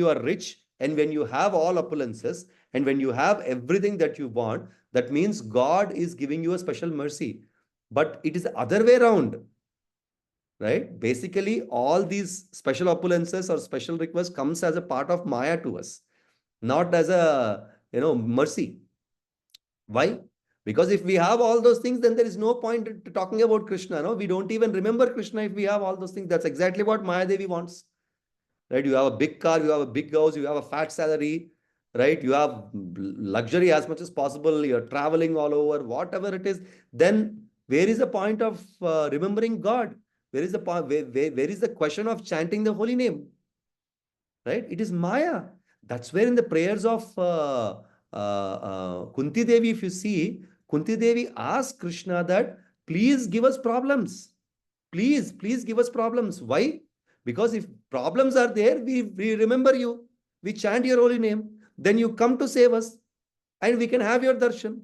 Speaker 1: are rich and when you have all opulences and when you have everything that you want, that means God is giving you a special mercy. But it is the other way around, right? Basically, all these special opulences or special requests comes as a part of Maya to us, not as a mercy. Why? Because if we have all those things, then there is no point to talking about Krishna. No, we don't even remember Krishna if we have all those things. That's exactly what Maya Devi wants. Right? You have a big car, you have a big house, you have a fat salary, right? You have luxury as much as possible. You're traveling all over, whatever it is. Then where is the point of remembering God? Where is the point? Where is the question of chanting the holy name? Right? It is Maya. That's where in the prayers of Kunti Devi, if you see, Kunti Devi asked Krishna that, please give us problems. Please give us problems. Why? Because if problems are there, we remember you. We chant your holy name. Then you come to save us and we can have your darshan.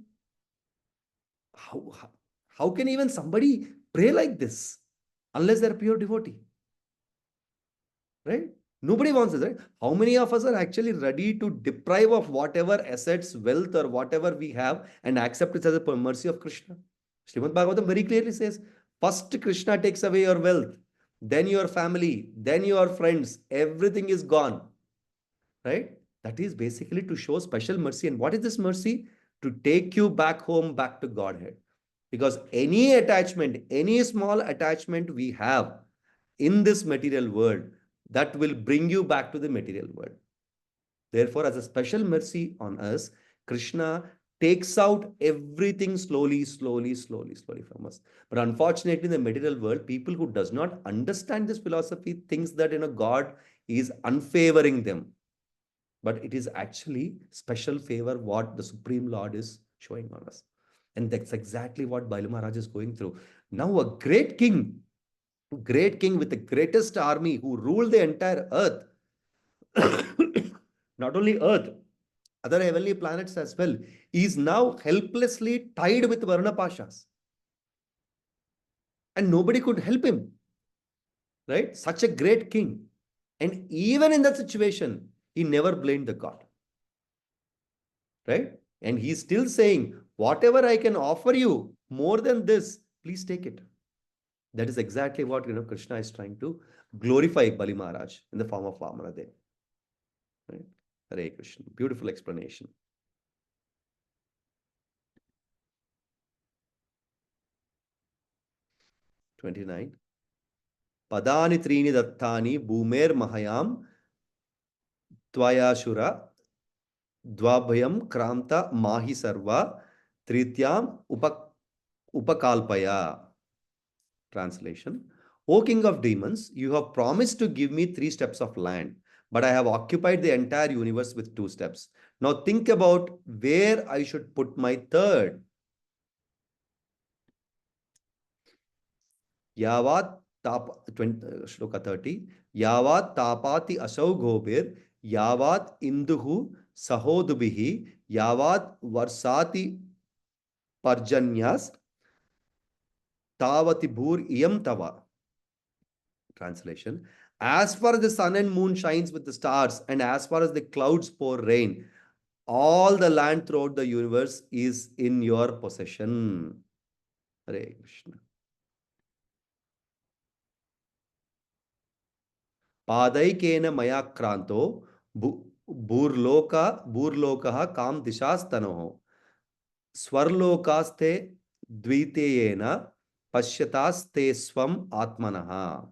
Speaker 1: How can even somebody pray like this unless they're pure devotee? Right? Nobody wants this, right? How many of us are actually ready to deprive of whatever assets, wealth, or whatever we have and accept it as a mercy of Krishna? Srimad Bhagavatam very clearly says, first Krishna takes away your wealth, then your family, then your friends, everything is gone. Right? That is basically to show special mercy. And what is this mercy? To take you back home, back to Godhead. Because any attachment, any small attachment we have in this material world, that will bring you back to the material world. Therefore, as a special mercy on us, Krishna takes out everything slowly from us. But unfortunately, in the material world, people who does not understand this philosophy thinks that God is unfavoring them. But it is actually special favor what the Supreme Lord is showing on us. And that's exactly what Bali Maharaj is going through. Now a great king with the greatest army who ruled the entire earth, not only earth, other heavenly planets as well, is now helplessly tied with Varna Pashas. And nobody could help him. Right? Such a great king. And even in that situation, he never blamed the God. Right? And he's still saying, whatever I can offer you more than this, please take it. That is exactly what Krishna is trying to glorify Bali Maharaj in the form of Vamana Dev. Right? Hare Krishna. Beautiful explanation. (29) Padani Trini Dattani Bhumer Mahayam Tvayashura Dvabhayam Kramta Mahi Sarva Trityam Upakalpaya. Translation: O King of Demons, you have promised to give me 3 steps of land, but I have occupied the entire universe with 2 steps. Now think about where I should put my third. Yavat Shloka 30. Yavat tapati asau gobir, yavat induhu sahodubhihi, yavat varsati parjanyas, tavati bhur iyam tava. Translation: as far as the sun and moon shines with the stars, and as far as the clouds pour rain, all the land throughout the universe is in your possession. Hare Krishna. Padaikena maya kranto burlokaha kam dishastanoho swarlokaste dviteyena pashyataste swam atmanaha.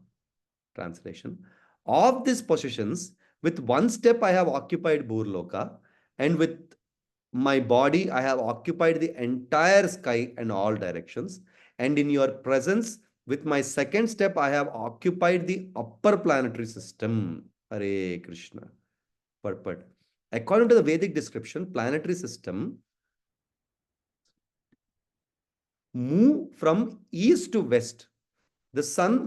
Speaker 1: Translation: of these possessions, with 1 step I have occupied Burloka, and with my body, I have occupied the entire sky and all directions. And in your presence, with my second step, I have occupied the upper planetary system. Hare Krishna. Purport. According to the Vedic description, planetary system move from east to west. The sun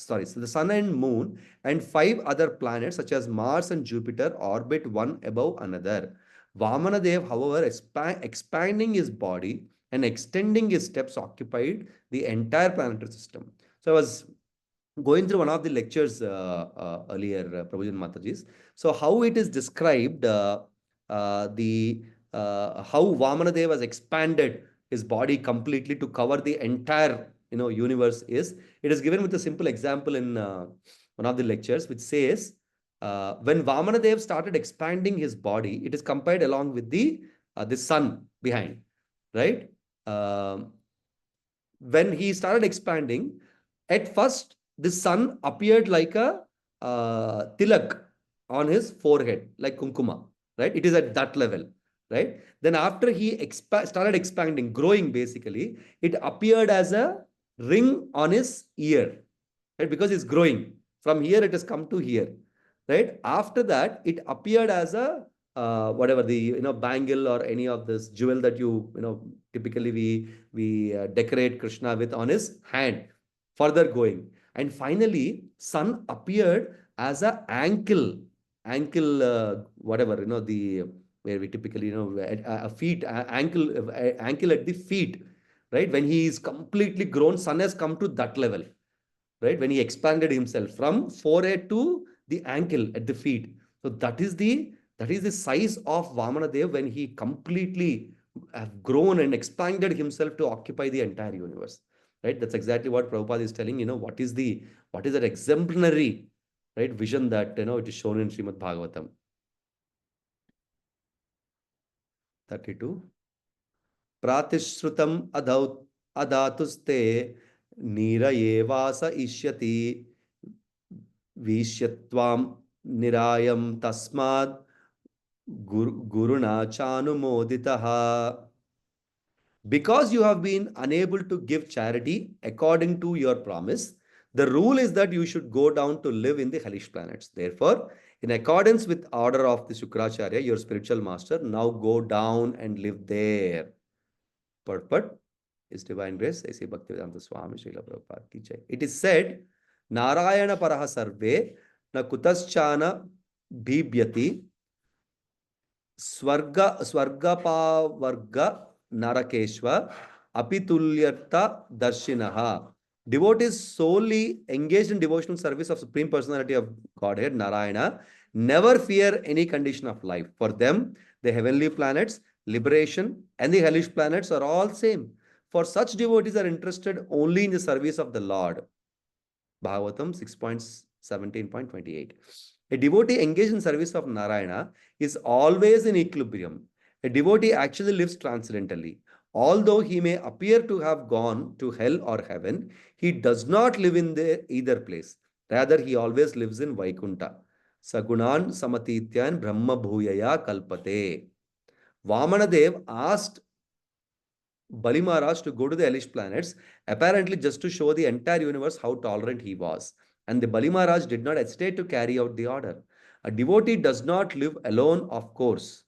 Speaker 1: so the sun and moon and 5 other planets such as Mars and Jupiter orbit one above another. Vamana Dev, however, expanding his body and extending his steps occupied the entire planetary system. So I was going through one of the lectures earlier, Prabhuji and Mataji's. So how it is described, how Vamanadeva has expanded his body completely to cover the entire universe it is given with a simple example in one of the lectures, which says when Vamanadeva started expanding his body, it is compared along with the sun behind, right? When he started expanding, at first the sun appeared like a tilak on his forehead, like kunkuma, right? It is at that level, right? Then after he started expanding, growing basically, it appeared as a ring on his ear, right? Because it's growing. From here, it has come to here, right? After that, it appeared as a whatever the bangle or any of this jewel that typically we decorate Krishna with on his hand. Further going, and finally, sun appeared as a ankle, whatever the where we typically a feet ankle at the feet, right? When he is completely grown, sun has come to that level, right? When he expanded himself from forehead to the ankle at the feet. So that is the size of Vamanadev when he completely have grown and expanded himself to occupy the entire universe. Right? That's exactly what Prabhupada is telling. What is that exemplary, right, vision that it is shown in Srimad Bhagavatam. 32. Pratishrutam adatuste nirayevasa ishyati vishyatvam nirayam tasmad guruna chanumoditaha. Because you have been unable to give charity according to your promise, the rule is that you should go down to live in the hellish planets. Therefore, in accordance with order of the Shukracharya, your spiritual master, now go down and live there. Purport is divine grace. I say Bhaktivedanta Swami Srila Prabhupada ki jai. It is said, Narayana paraha sarve na kutaschana bhibhyati Swargapavarga Narakeshwa Apitulyartha Darshinaha. Devotees solely engaged in devotional service of Supreme Personality of Godhead, Narayana, never fear any condition of life. For them, the heavenly planets, liberation, and the hellish planets are all same. For such devotees are interested only in the service of the Lord. Bhagavatam 6.17.28. A devotee engaged in service of Narayana is always in equilibrium. A devotee actually lives transcendentally. Although he may appear to have gone to hell or heaven, he does not live in either place. Rather, he always lives in Vaikuntha. Sagunan samatityan brahma bhuyaya kalpate. Vamanadev asked Bali Maharaj to go to the hellish planets, apparently just to show the entire universe how tolerant he was. And the Bali Maharaj did not hesitate to carry out the order. A devotee does not live alone, of course.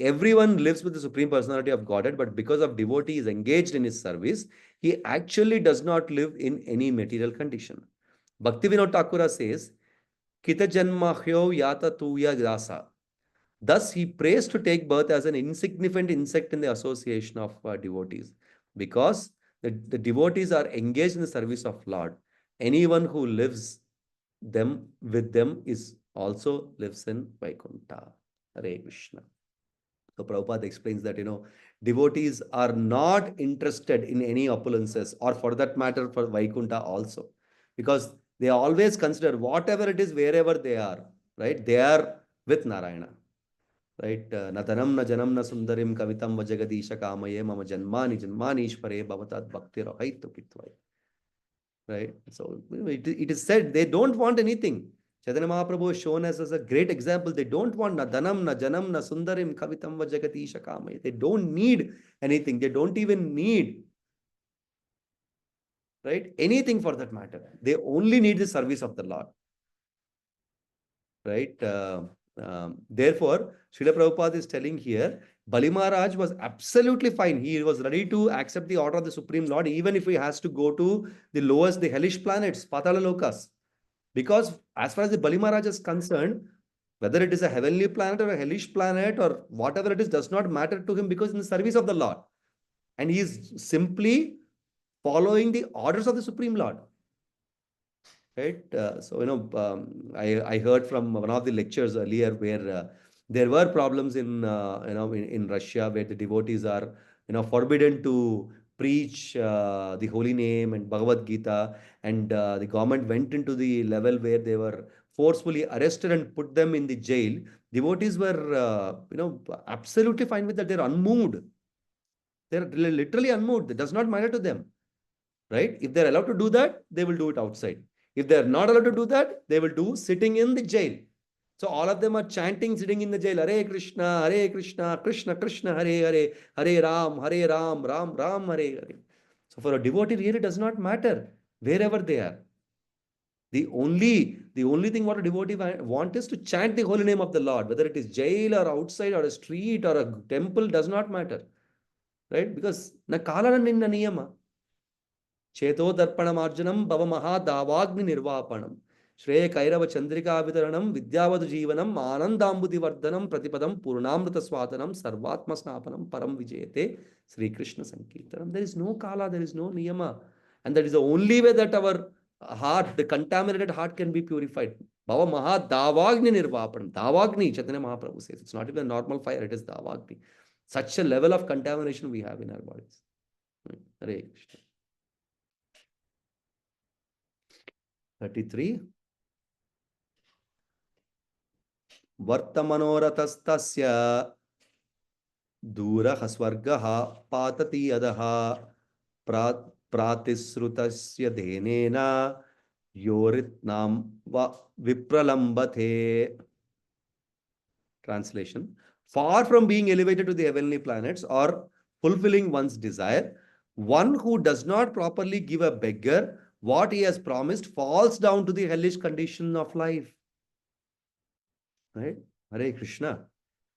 Speaker 1: Everyone lives with the Supreme Personality of Godhead, but because of devotee is engaged in his service, he actually does not live in any material condition. Bhaktivinoda Thakura says, Kita janmahyo yata tuya dasa. Thus, he prays to take birth as an insignificant insect in the association of devotees, because the devotees are engaged in the service of Lord. Anyone who lives with them is also lives in Vaikuntha. Hare Krishna. So Prabhupada explains that, devotees are not interested in any opulences, or for that matter, for Vaikuntha also, because they always consider whatever it is, wherever they are, right? They are with Narayana. Right? Natanam na janam na sundarim kavitam vajagadisha kamaye mama janmani janmanishpare bhavatat bhakti rahaitu kitvai. Right? So it is said they don't want anything. Chaitanya Mahaprabhu is shown as a great example. They don't want na dhanam, na janam, na sundarim, kavitam va jagatisha kamai. They don't need anything. They don't even need, right, anything for that matter. They only need the service of the Lord. Right? Therefore, Srila Prabhupada is telling here, Bali Maharaj was absolutely fine. He was ready to accept the order of the Supreme Lord, even if he has to go to the lowest, the hellish planets, Patala Lokas. Because as far as the Bali Maharaj is concerned, whether it is a heavenly planet or a hellish planet or whatever it is, does not matter to him, because in the service of the Lord. And he is simply following the orders of the Supreme Lord. Right? I heard from one of the lectures earlier where there were problems in Russia, where the devotees are forbidden to preach the holy name and Bhagavad Gita, and the government went into the level where they were forcefully arrested and put them in the jail. Devotees were absolutely fine with that. They're unmoved. They're literally unmoved. It does not matter to them. Right? If they're allowed to do that, they will do it outside. If they're not allowed to do that, they will do sitting in the jail. So all of them are chanting sitting in the jail. Hare Krishna, Krishna Krishna, Hare Hare, Hare Ram, Ram Ram, Hare Hare. So for a devotee, really does not matter wherever they are. The only thing what a devotee want is to chant the holy name of the Lord, whether it is jail or outside or a street or a temple, does not matter. Right? Because na kala na niyama. Cheto darpanamarjanam bhava mahadavagni nirvapanam. Shreya kairava chandrika vitaranam vidyavadu jivanam anandambudhi vardhanam pratipadam purnamrita swatanam sarvatma snapanam param vijayate Sri Krishna Sankirtanam. There is no kala, there is no niyama. And that is the only way that our heart, the contaminated heart, can be purified. Bhava mahadavagni nirvapanam. Davagni, Chaitanya Mahaprabhu says. It's not even a normal fire, it is davagni. Such a level of contamination we have in our bodies. Hare Krishna. 33. Vartamanoratastasya duraha swargaha patati adaha pratisrutasya dhenena yoritnam vipralambate. Translation. Far from being elevated to the heavenly planets or fulfilling one's desire, one who does not properly give a beggar what he has promised falls down to the hellish condition of life. Right? Hare Krishna.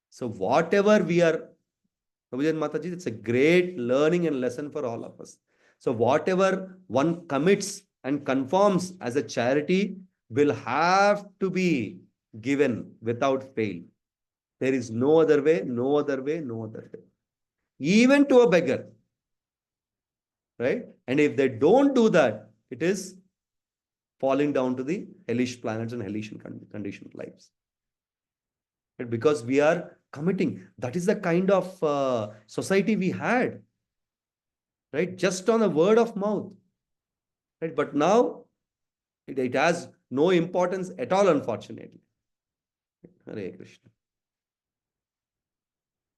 Speaker 1: So whatever we are, Prabhuji and Mataji, it's a great learning and lesson for all of us. So whatever one commits and conforms as a charity will have to be given without fail. There is no other way, no other way, no other way. Even to a beggar. Right? And if they don't do that, it is falling down to the hellish planets and hellish conditioned lives. Right? Because we are committing. That is the kind of society we had. Right? Just on a word of mouth. Right? But now, it has no importance at all, unfortunately. Hare Krishna.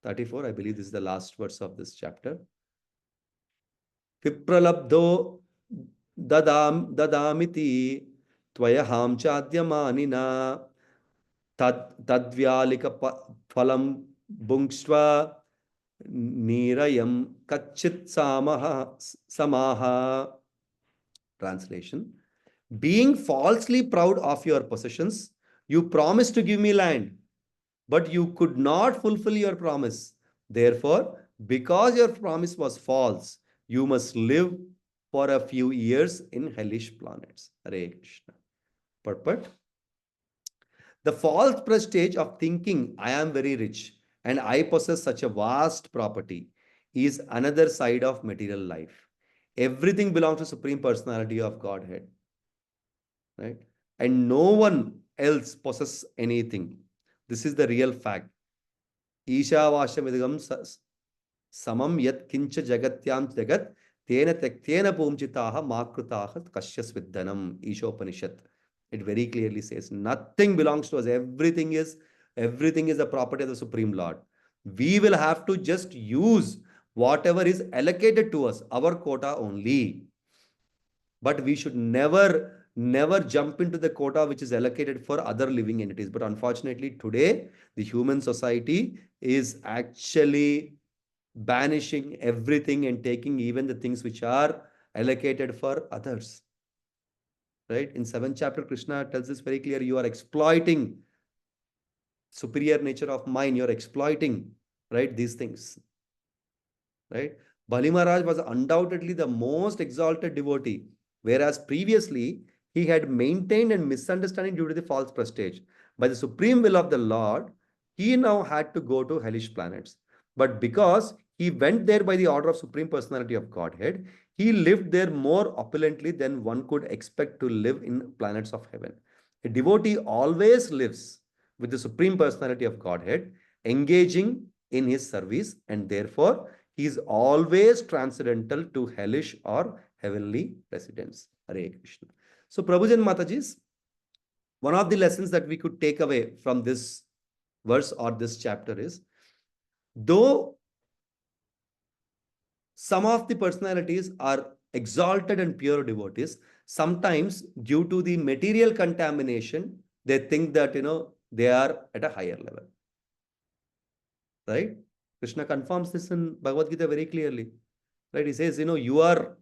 Speaker 1: 34, I believe this is the last verse of this chapter. Vipralabdho dadamiti tvayaham chadyamanina tadvyalika phalam bhungshva nirayam kachit samaha. Translation. Being falsely proud of your possessions, you promised to give me land, but you could not fulfill your promise. Therefore, because your promise was false, you must live for a few years in hellish planets. Hare Krishna. Purport. The false prestige of thinking I am very rich and I possess such a vast property is another side of material life. Everything belongs to Supreme Personality of Godhead. Right? And no one else possesses anything. This is the real fact. Isha Vashamidagam samam yat kincha jagatyam jagat tena tektena pumchitaha makrutaha kashyas viddanam. Ishopanishad. It very clearly says nothing belongs to us. Everything is a property of the Supreme Lord. We will have to just use whatever is allocated to us, our quota only. But we should never never jump into the quota which is allocated for other living entities. But unfortunately, today, the human society is actually banishing everything and taking even the things which are allocated for others. Right? In 7th chapter, Krishna tells us very clear, you are exploiting superior nature of mind, you're exploiting, right, these things. Right? Bali Maharaj was undoubtedly the most exalted devotee, whereas previously he had maintained and misunderstanding due to the false prestige. By the supreme will of the Lord, he now had to go to hellish planets. But because he went there by the order of Supreme Personality of Godhead, he lived there more opulently than one could expect to live in planets of heaven. A devotee always lives with the Supreme Personality of Godhead, engaging in his service, and therefore he is always transcendental to hellish or heavenly residence. Hare Krishna. So, Prabhuji and Mataji's, one of the lessons that we could take away from this verse or this chapter is, though some of the personalities are exalted and pure devotees, sometimes due to the material contamination, they think that, they are at a higher level. Right? Krishna confirms this in Bhagavad Gita very clearly. Right? He says, you are,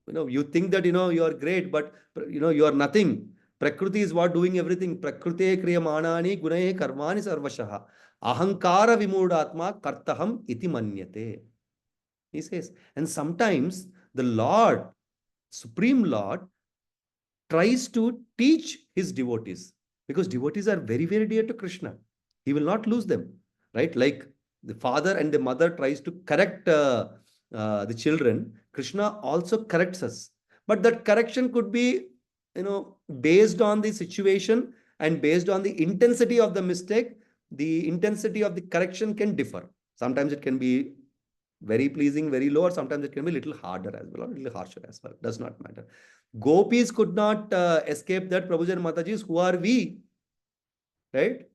Speaker 1: you think that, you are great, but, you are nothing. Prakriti is what doing everything. Prakrite kriyamanani gunaye karmani sarvashaha. Ahankara vimudatma kartaham iti manyate. He says, and sometimes the Lord, Supreme Lord, tries to teach his devotees, because devotees are very, very dear to Krishna. He will not lose them, right? Like the father and the mother tries to correct the children, Krishna also corrects us. But that correction could be, based on the situation and based on the intensity of the mistake. The intensity of the correction can differ. Sometimes it can be very pleasing, very low, or sometimes it can be a little harder as well, or a little harsher as well. Does not matter. Gopis could not escape that. Prabhuji and Matajis, who are we? Right?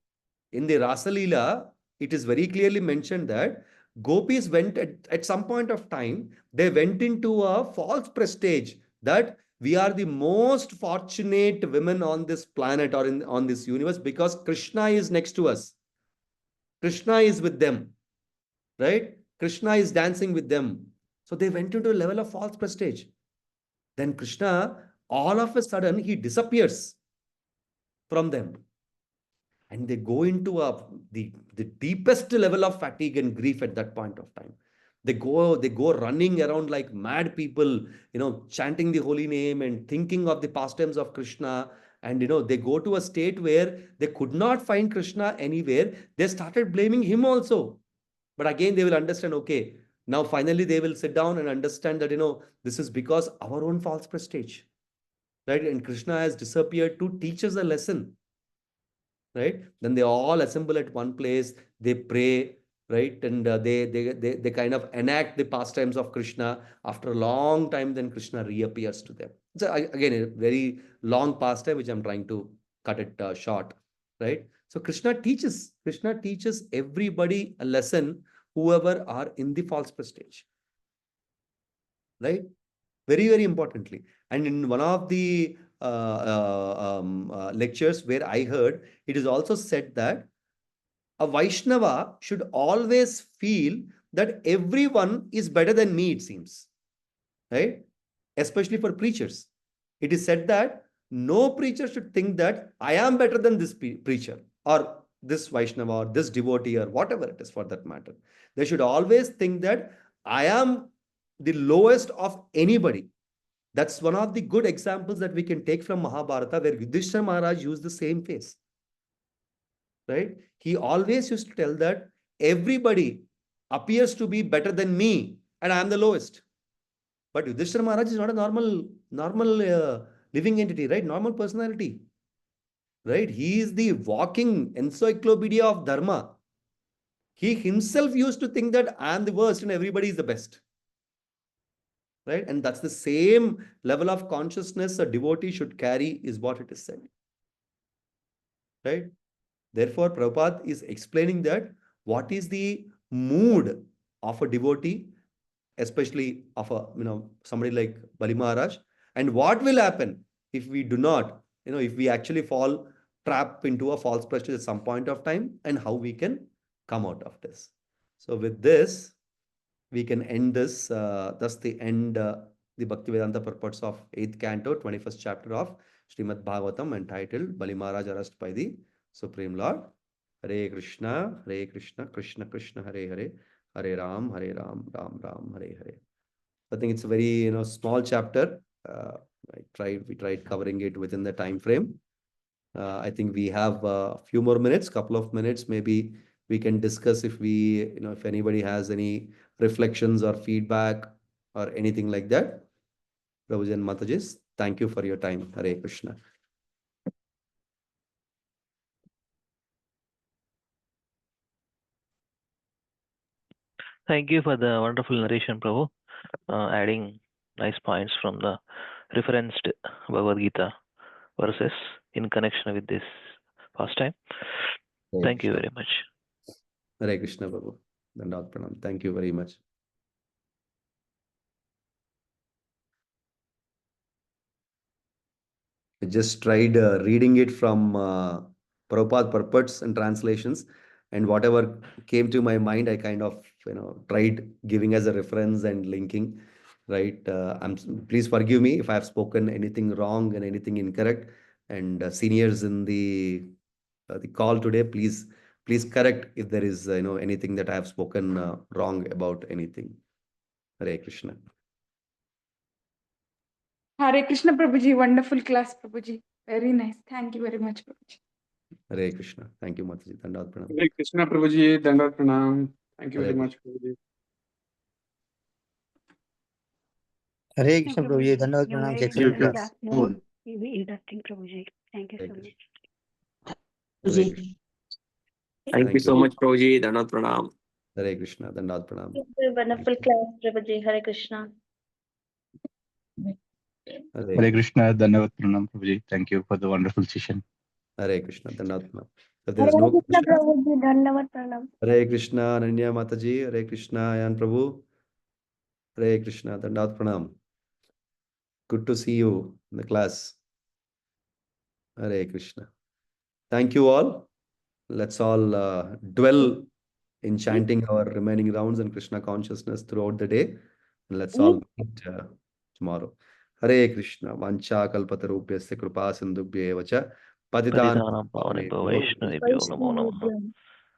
Speaker 1: In the Rasa Leela, it is very clearly mentioned that Gopis went at some point of time, they went into a false prestige that we are the most fortunate women on this planet or on this universe because Krishna is next to us. Krishna is with them. Right? Krishna is dancing with them. So they went into a level of false prestige. Then Krishna, all of a sudden, he disappears from them. And they go into the deepest level of fatigue and grief at that point of time. They go running around like mad people, chanting the holy name and thinking of the pastimes of Krishna. And, they go to a state where they could not find Krishna anywhere. They started blaming him also. But again, they will understand, okay, now finally they will sit down and understand that, this is because our own false prestige. Right? And Krishna has disappeared to teach us a lesson. Right? Then they all assemble at one place, they pray, right? And they kind of enact the pastimes of Krishna. After a long time, then Krishna reappears to them. So again, a very long pastime, which I'm trying to cut it short. Right? So Krishna teaches everybody a lesson, whoever are in the false prestige. Right? Very, very importantly. And in one of the lectures where I heard, it is also said that a Vaishnava should always feel that everyone is better than me, it seems. Right? Especially for preachers. It is said that no preacher should think that I am better than this preacher or this Vaishnava or this devotee or whatever it is for that matter. They should always think that I am the lowest of anybody. That's one of the good examples that we can take from Mahabharata, where Yudhishthira Maharaj used the same face. Right? He always used to tell that everybody appears to be better than me and I am the lowest. But Yudhishthira Maharaj is not a normal living entity, right? Normal personality. Right? He is the walking encyclopedia of Dharma. He himself used to think that I am the worst and everybody is the best. Right? And that's the same level of consciousness a devotee should carry, is what it is said. Right? Therefore, Prabhupada is explaining that what is the mood of a devotee, especially of a somebody like Bali Maharaj, and what will happen if we do not, if we actually fall trap into a false prestige at some point of time, and how we can come out of this. So with this, we can end this. Thus the end, the Bhaktivedanta purports of 8th canto, 21st chapter of Srimad Bhagavatam, entitled Bali Maharaj arrest by the Supreme Lord. Hare Krishna, Krishna Krishna, Hare Hare, Hare Ram, Ram Ram, Hare Hare. I think it's a very small chapter. We tried covering it within the time frame. I think we have a few more minutes, couple of minutes. Maybe we can discuss if if anybody has any reflections or feedback or anything like that. Prabhuji and Matajis, thank you for your time. Hare Krishna.
Speaker 6: Thank you for the wonderful narration, Prabhu. Adding nice points from the referenced Bhagavad Gita verses in connection with this pastime. Thank you very much.
Speaker 1: Hare Krishna, Prabhu. Dandavat Pranam. Thank you very much. I just tried reading it from Prabhupada purports and translations, and whatever came to my mind, I kind of tried giving as a reference and linking. Right? Please forgive me if I have spoken anything wrong and anything incorrect. And seniors in the call today, please correct if there is anything that I have spoken wrong about anything. Hare Krishna.
Speaker 3: Hare Krishna Prabhuji, wonderful class Prabhuji. Very nice. Thank you very much Prabhuji.
Speaker 1: Hare Krishna. Thank you, Mataji. Dandavat Pranam.
Speaker 4: Hare Krishna Prabhuji, Dandavat Pranam. Thank you
Speaker 1: Hare
Speaker 4: very much, Prabhuji.
Speaker 7: Hare Krishna Prabhuji, Dandavat Pranam. Excellent
Speaker 4: Yes,
Speaker 7: class.
Speaker 8: Interesting, Prabhuji. Thank you so much.
Speaker 1: Hare Krishna.
Speaker 9: Thank you so much, Prabhuji. Dandavat Pranam.
Speaker 1: Hare Krishna. Dandavat Pranam.
Speaker 8: Wonderful class, Prabhuji. Hare Krishna.
Speaker 10: Hare Krishna, Dandavat Pranam, Prabhuji. Thank you for the wonderful session.
Speaker 1: Hare Krishna. Dandavat Pranam. If there is no question,
Speaker 8: Prabhuji. Dandavat Pranam.
Speaker 1: Hare Krishna, Ananya Mataji. Hare Krishna, Ayan Prabhu. Hare Krishna. Dandavat Pranam. Good to see you in the class. Hare Krishna. Thank you all. Let's all dwell in chanting our remaining rounds and Krishna consciousness throughout the day. And let's all meet tomorrow. Hare Krishna. Vancha kalpatarubhyasya kripa sindhubhya vacha
Speaker 6: Patitanam pavanebhyo Vaishnavebhyo namo namaha.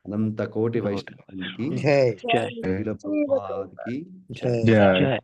Speaker 1: Ananta Koti Vaishnava ki
Speaker 7: Jai.
Speaker 6: Jai.
Speaker 1: Srila Prabhupada ki
Speaker 7: Jai.
Speaker 10: Jai.
Speaker 6: Jai.